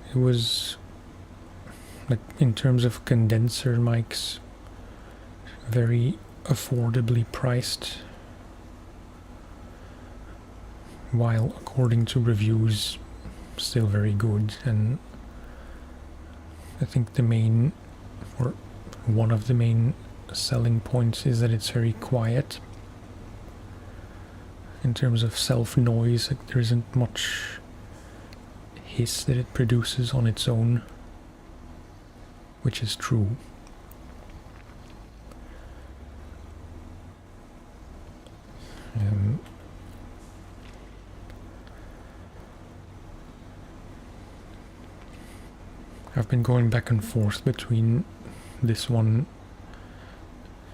It was, like, in terms of condenser mics, very affordably priced, while according to reviews still very good. And I think the main, or one of the main selling points is that it's very quiet. In terms of self-noise, like, there isn't much hiss that it produces on its own, which is true. I've been going back and forth between this one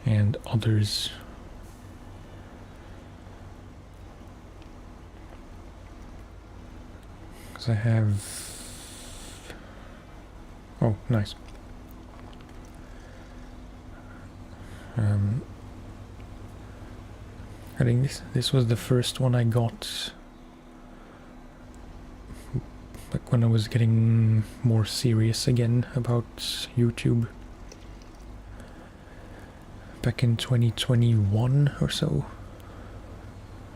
and others. Because I have... Oh, nice. I think this was the first one I got, like, when I was getting more serious again about YouTube, back in 2021 or so,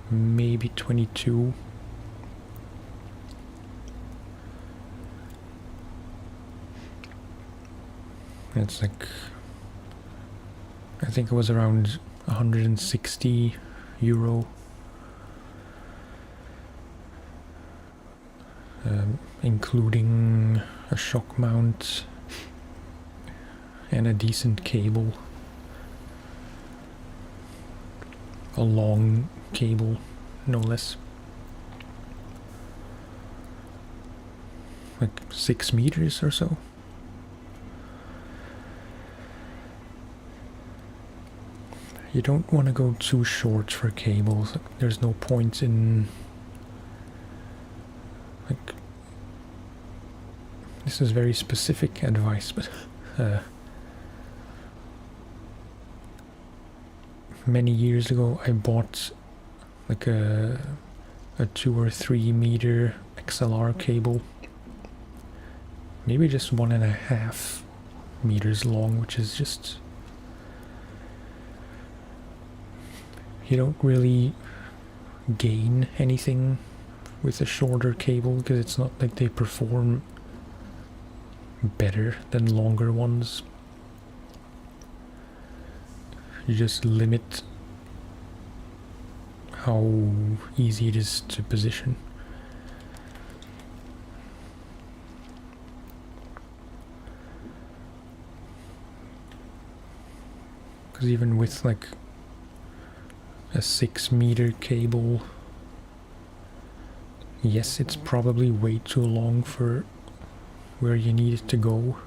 maybe 22. It's like, I think it was around 160 euro. Including a shock mount and a decent cable. A long cable, no less. Like 6 meters or so. You don't want to go too short for cables. Like, there's no point in... Like, this is very specific advice, but many years ago I bought like a 2 or 3 meter XLR cable, maybe just 1.5 meters long, which is just, you don't really gain anything with a shorter cable, because it's not like they perform better than longer ones. You just limit how easy it is to position. Because even with like a 6 meter cable, yes, it's probably way too long for where you need it to go.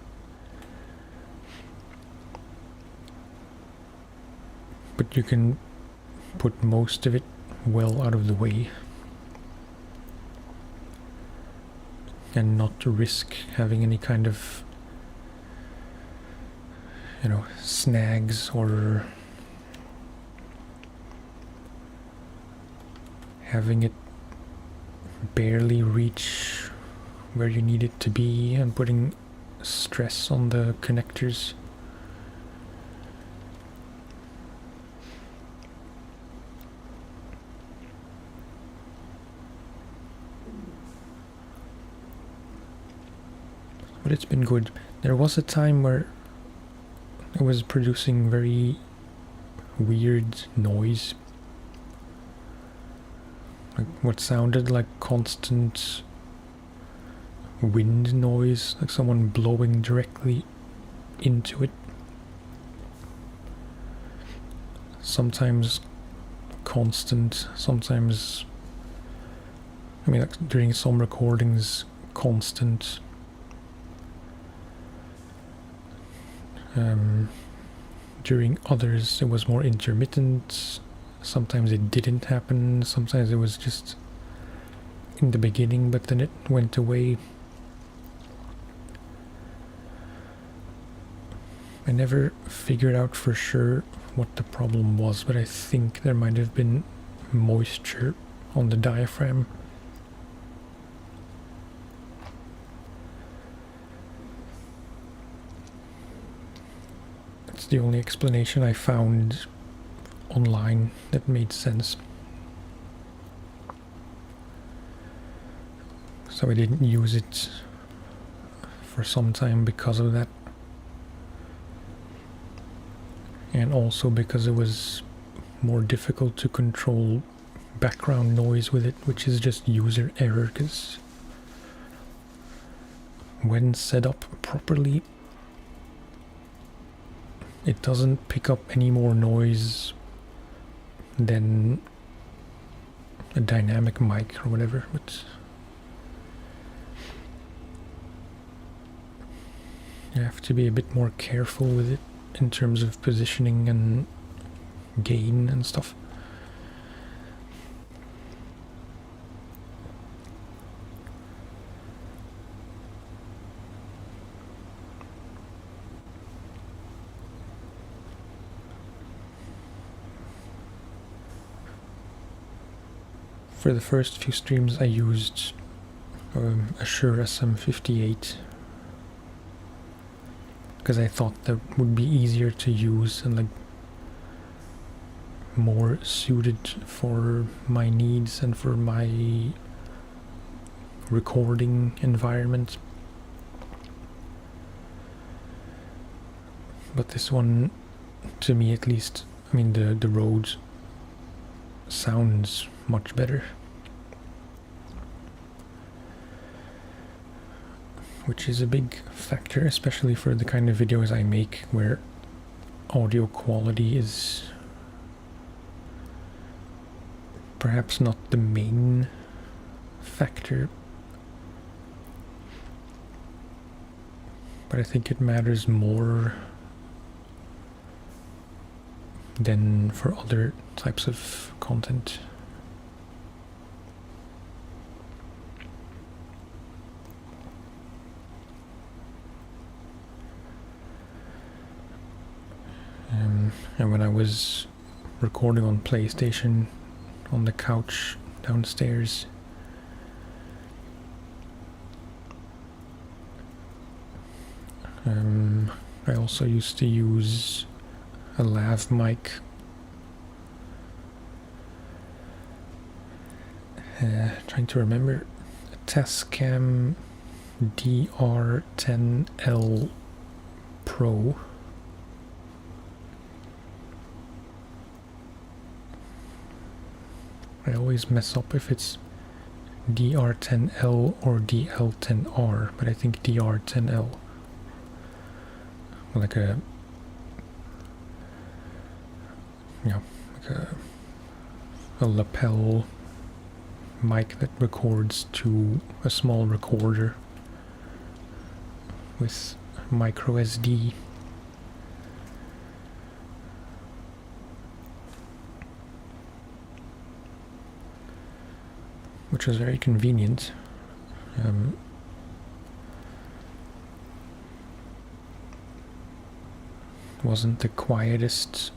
But you can put most of it well out of the way and not to risk having any kind of, you know, snags or having it barely reach where you need it to be and putting stress on the connectors. But it's been good. There was a time where it was producing very weird noise, like what sounded like constant wind noise, like someone blowing directly into it. Sometimes constant, sometimes, I mean, like during some recordings, constant. During others it was more intermittent. Sometimes it didn't happen, sometimes it was just in the beginning but then it went away. I never figured out for sure what the problem was, but I think there might have been moisture on the diaphragm. That's the only explanation I found online that made sense. So I didn't use it for some time because of that. And also because it was more difficult to control background noise with it, which is just user error, because when set up properly, it doesn't pick up any more noise than a dynamic mic or whatever, but you have to be a bit more careful with it in terms of positioning and gain and stuff. For the first few streams I used a Shure SM58 because I thought that would be easier to use and like more suited for my needs and for my recording environment. But this one, to me at least, I mean the Rode sounds much better, which is a big factor, especially for the kind of videos I make where audio quality is perhaps not the main factor, but I think it matters more than for other types of content. And when I was recording on PlayStation on the couch downstairs, I also used to use a lav mic. Trying to remember, a Tascam DR10L Pro. I always mess up if it's DR10L or DL10R, but I think DR10L. Like a lapel mic that records to a small recorder with micro SD. Which was very convenient. Wasn't the quietest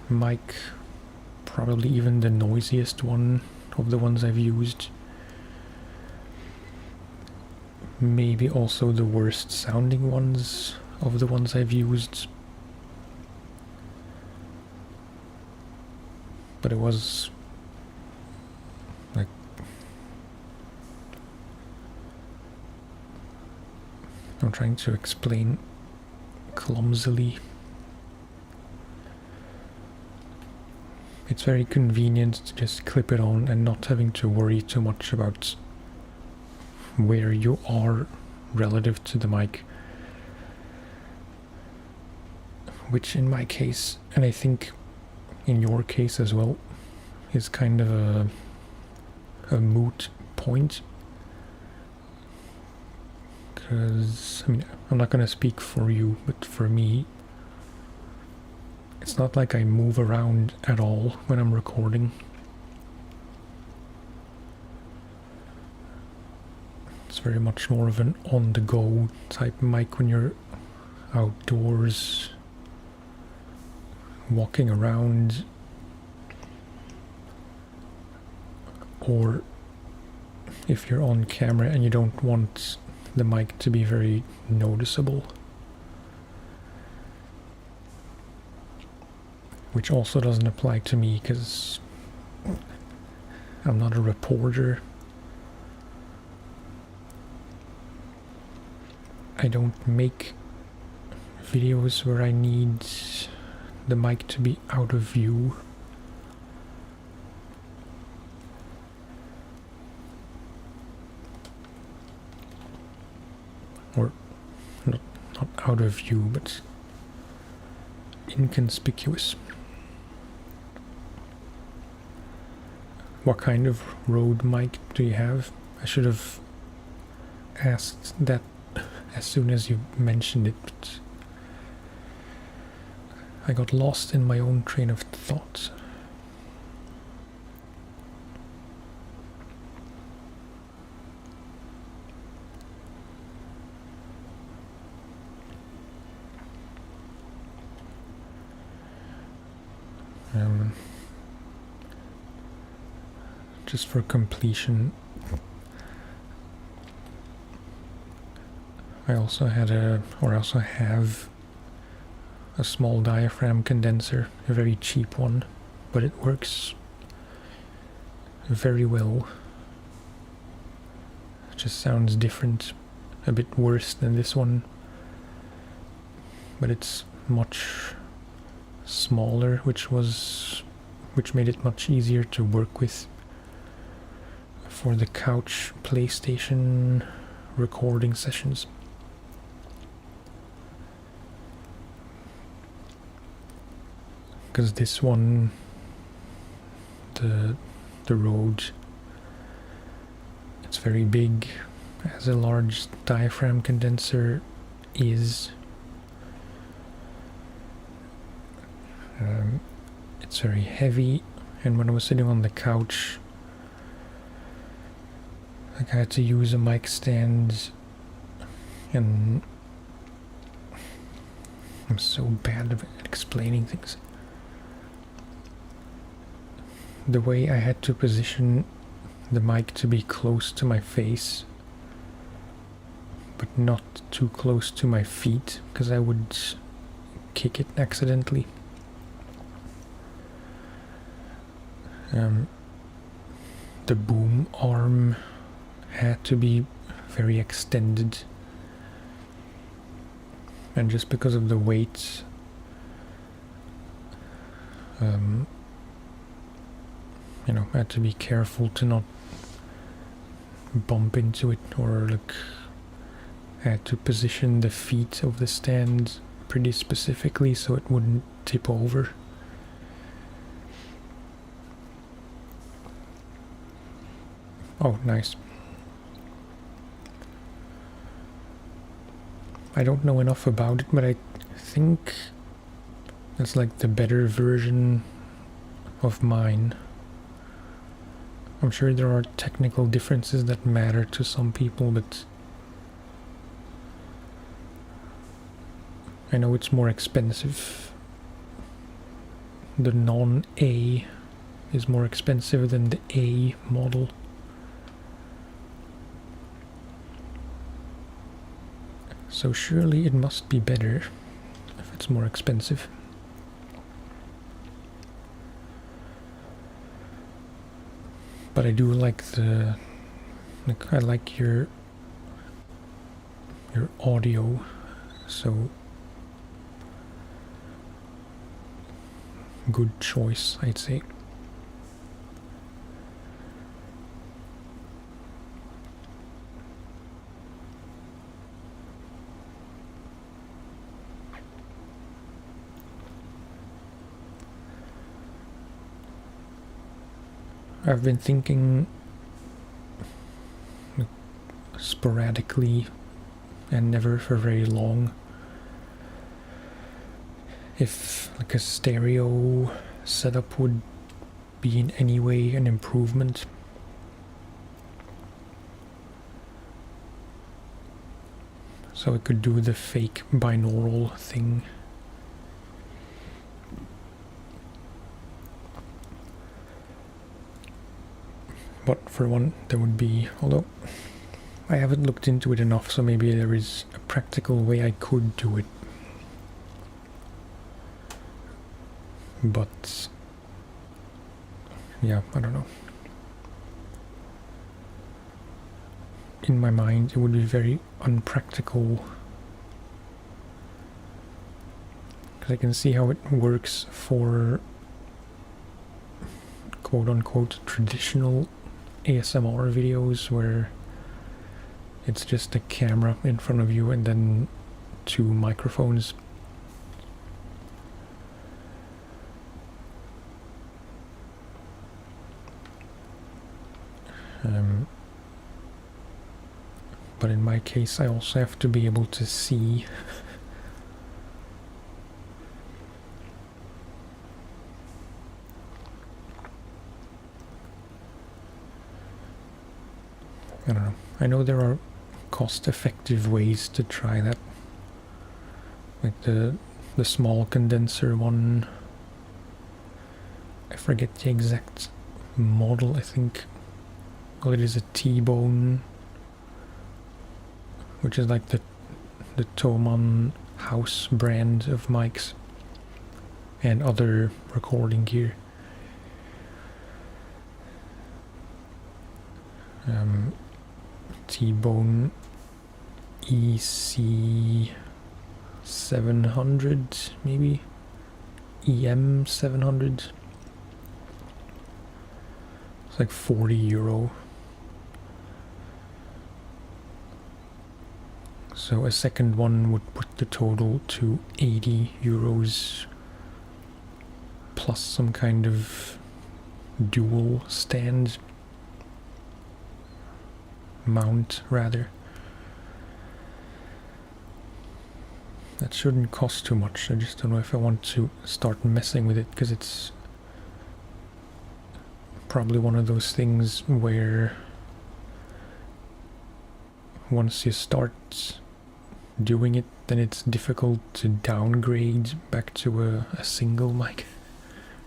mic, probably even the noisiest one of the ones I've used. Maybe also the worst sounding ones of the ones I've used. But it was like I'm trying to explain clumsily. It's very convenient to just clip it on and not having to worry too much about where you are relative to the mic. Which in my case, and I think in your case as well, is kind of a moot point. Because, I mean, I'm not going to speak for you, but for me, it's not like I move around at all when I'm recording. It's very much more of an on-the-go type mic when you're outdoors, walking around, or if you're on camera and you don't want the mic to be very noticeable, which also doesn't apply to me because I'm not a reporter. I don't make videos where I need the mic to be out of view. Or not out of view, but inconspicuous. What kind of Rode mic do you have? I should have asked that as soon as you mentioned it, but I got lost in my own train of thought. Just for completion, I also have a small diaphragm condenser, a very cheap one, but it works very well. It just sounds different, a bit worse than this one, but it's much smaller, which made it much easier to work with for the couch PlayStation recording sessions. Because this one, the Rode, it's very big, has a large diaphragm condenser is. It's very heavy, and when I was sitting on the couch, I had to use a mic stand, and I'm so bad at explaining things. The way I had to position the mic to be close to my face, but not too close to my feet, because I would kick it accidentally. The boom arm had to be very extended, and just because of the weight, I had to be careful to not bump into it, or I had to position the feet of the stand pretty specifically so it wouldn't tip over. Oh, nice. I don't know enough about it, but I think it's like the better version of mine. I'm sure there are technical differences that matter to some people, but I know it's more expensive. The non-A is more expensive than the A model. So surely it must be better if it's more expensive. But I do like I like your audio, so good choice, I'd say. I've been thinking sporadically and never for very long if a stereo setup would be in any way an improvement. So I could do the fake binaural thing. But for one, there would be, although I haven't looked into it enough, so maybe there is a practical way I could do it. But yeah, I don't know. In my mind, it would be very unpractical, because I can see how it works for quote-unquote traditional ASMR videos where it's just a camera in front of you and then 2 microphones. But in my case, I also have to be able to see. I don't know. I know there are cost-effective ways to try that. Like the small condenser one. I forget the exact model, I think. Well, it is a T-Bone, which is like the Thomann house brand of mics and other recording gear. T-Bone EC 700, maybe EM 700. It's like €40. So a second one would put the total to €80 plus some kind of dual stand mount, rather. That shouldn't cost too much. I just don't know if I want to start messing with it, because it's probably one of those things where once you start doing it, then it's difficult to downgrade back to a single mic.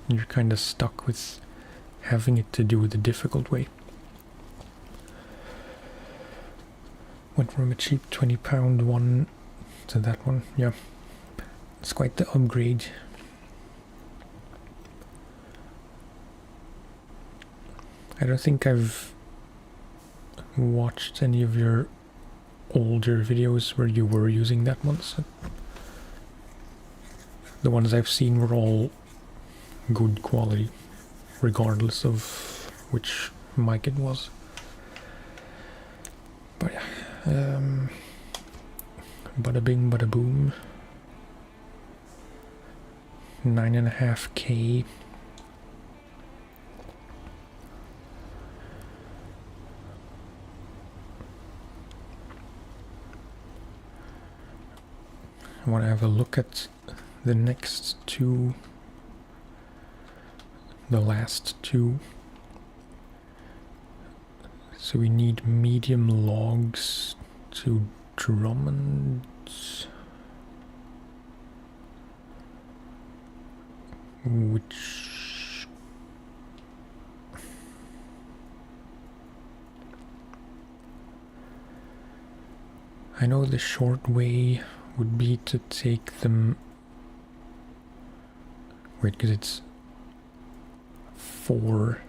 You're kind of stuck with having it to do the difficult way. Went from a cheap £20 one to that one. Yeah, it's quite the upgrade. I don't think I've watched any of your older videos where you were using that one. So the ones I've seen were all good quality, regardless of which mic it was. But yeah, bada bing, bada boom. 9.5K. I want to have a look at the next two, the last two. So we need medium logs to Drummond. Which I know the short way would be to take them. Wait, because it's 4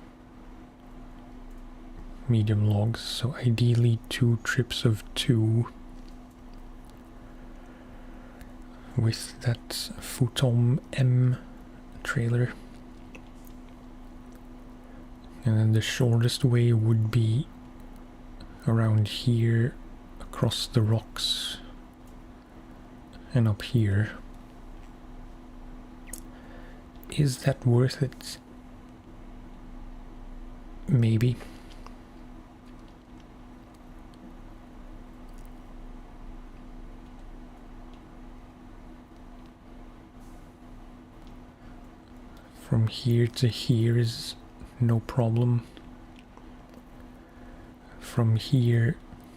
medium logs, so ideally 2 trips of 2 with that Futon M trailer. And then the shortest way would be around here, across the rocks, and up here. Is that worth it? Maybe. From here to here is no problem. From here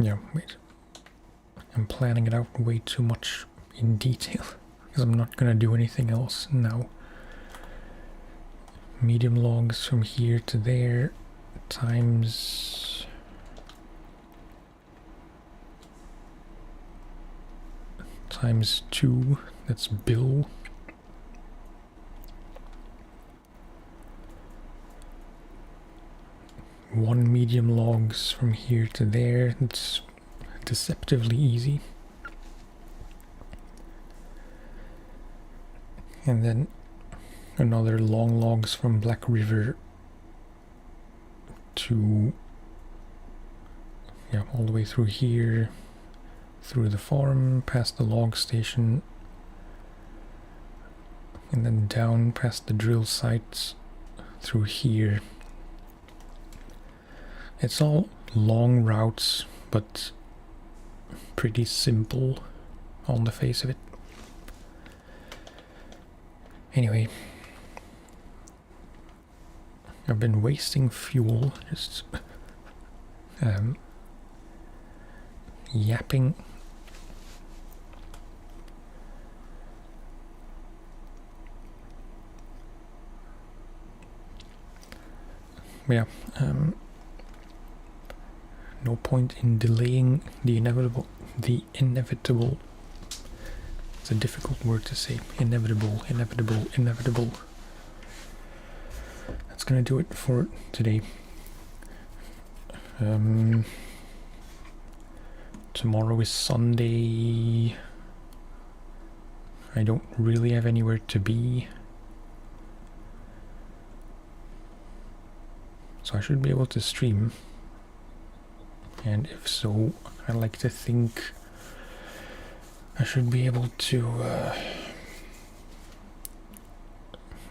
Yeah, wait. I'm planning it out way too much in detail because I'm not gonna do anything else now. Medium logs from here to there times times 2, that's Bill. One medium logs from here to there, it's deceptively easy. And then another long logs from Black River to, yeah, all the way through here, through the farm, past the log station, and then down past the drill sites through here. It's all long routes, but pretty simple on the face of it. Anyway, I've been wasting fuel just yapping. Yeah, no point in delaying the inevitable. The inevitable. It's a difficult word to say. Inevitable, inevitable, inevitable. That's gonna do it for today. Tomorrow is Sunday. I don't really have anywhere to be, so I should be able to stream. And if so, I like to think I should be able to,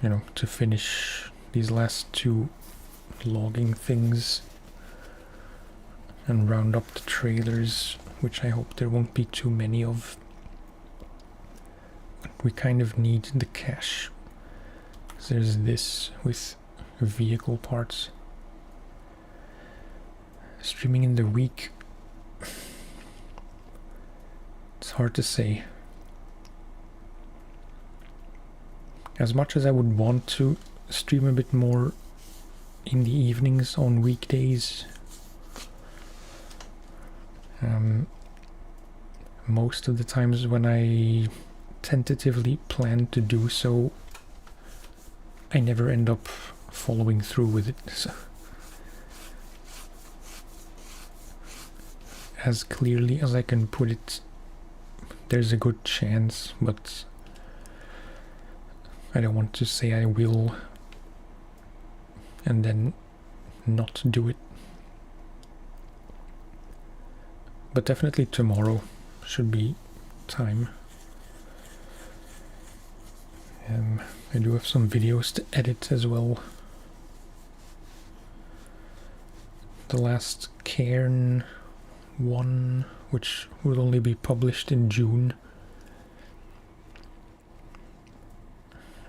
you know, to finish these last 2 logging things and round up the trailers, which I hope there won't be too many of. But we kind of need the cash. So there's this with vehicle parts. Streaming in the week, it's hard to say. As much as I would want to stream a bit more in the evenings on weekdays, most of the times when I tentatively plan to do so, I never end up following through with it. So, as clearly as I can put it, there's a good chance, but I don't want to say I will and then not do it. But definitely tomorrow should be time. I do have some videos to edit as well. The last cairn one, which will only be published in June.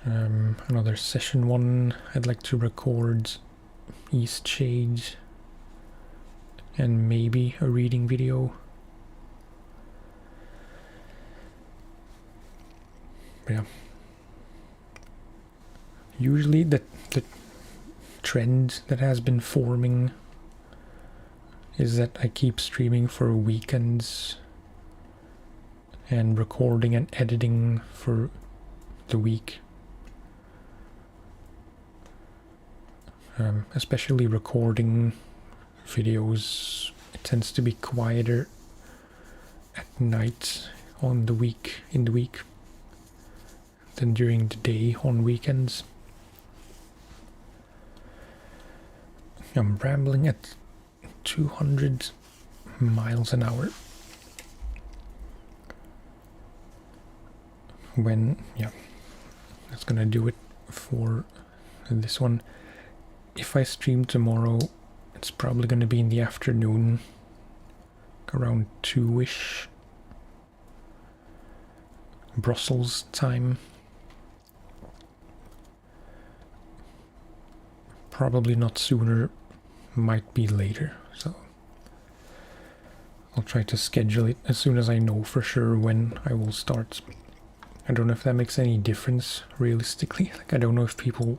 Another session one I'd like to record, East Shade, and maybe a reading video. But yeah. Usually the trend that has been forming is that I keep streaming for weekends and recording and editing for the week. Especially recording videos, it tends to be quieter at night in the week than during the day on weekends. I'm rambling at 200 miles an hour. Yeah, that's gonna do it for this one. If I stream tomorrow, it's probably gonna be in the afternoon, around 2-ish Brussels time. Probably not sooner, might be later, so I'll try to schedule it as soon as I know for sure when I will start. I don't know if that makes any difference realistically. Like, I don't know if people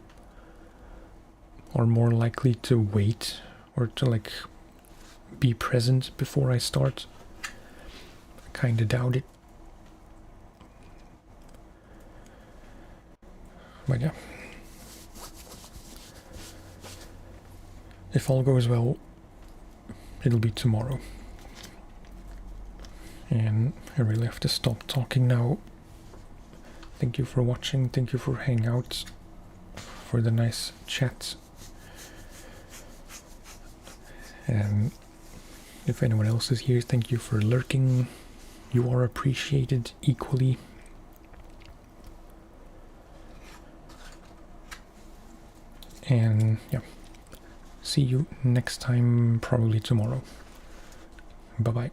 are more likely to wait or to like be present before I start. I kinda doubt it. But yeah. If all goes well, it'll be tomorrow. And I really have to stop talking now. Thank you for watching, thank you for hanging out, for the nice chat. And if anyone else is here, thank you for lurking. You are appreciated equally. And yeah, see you next time, probably tomorrow. Bye bye.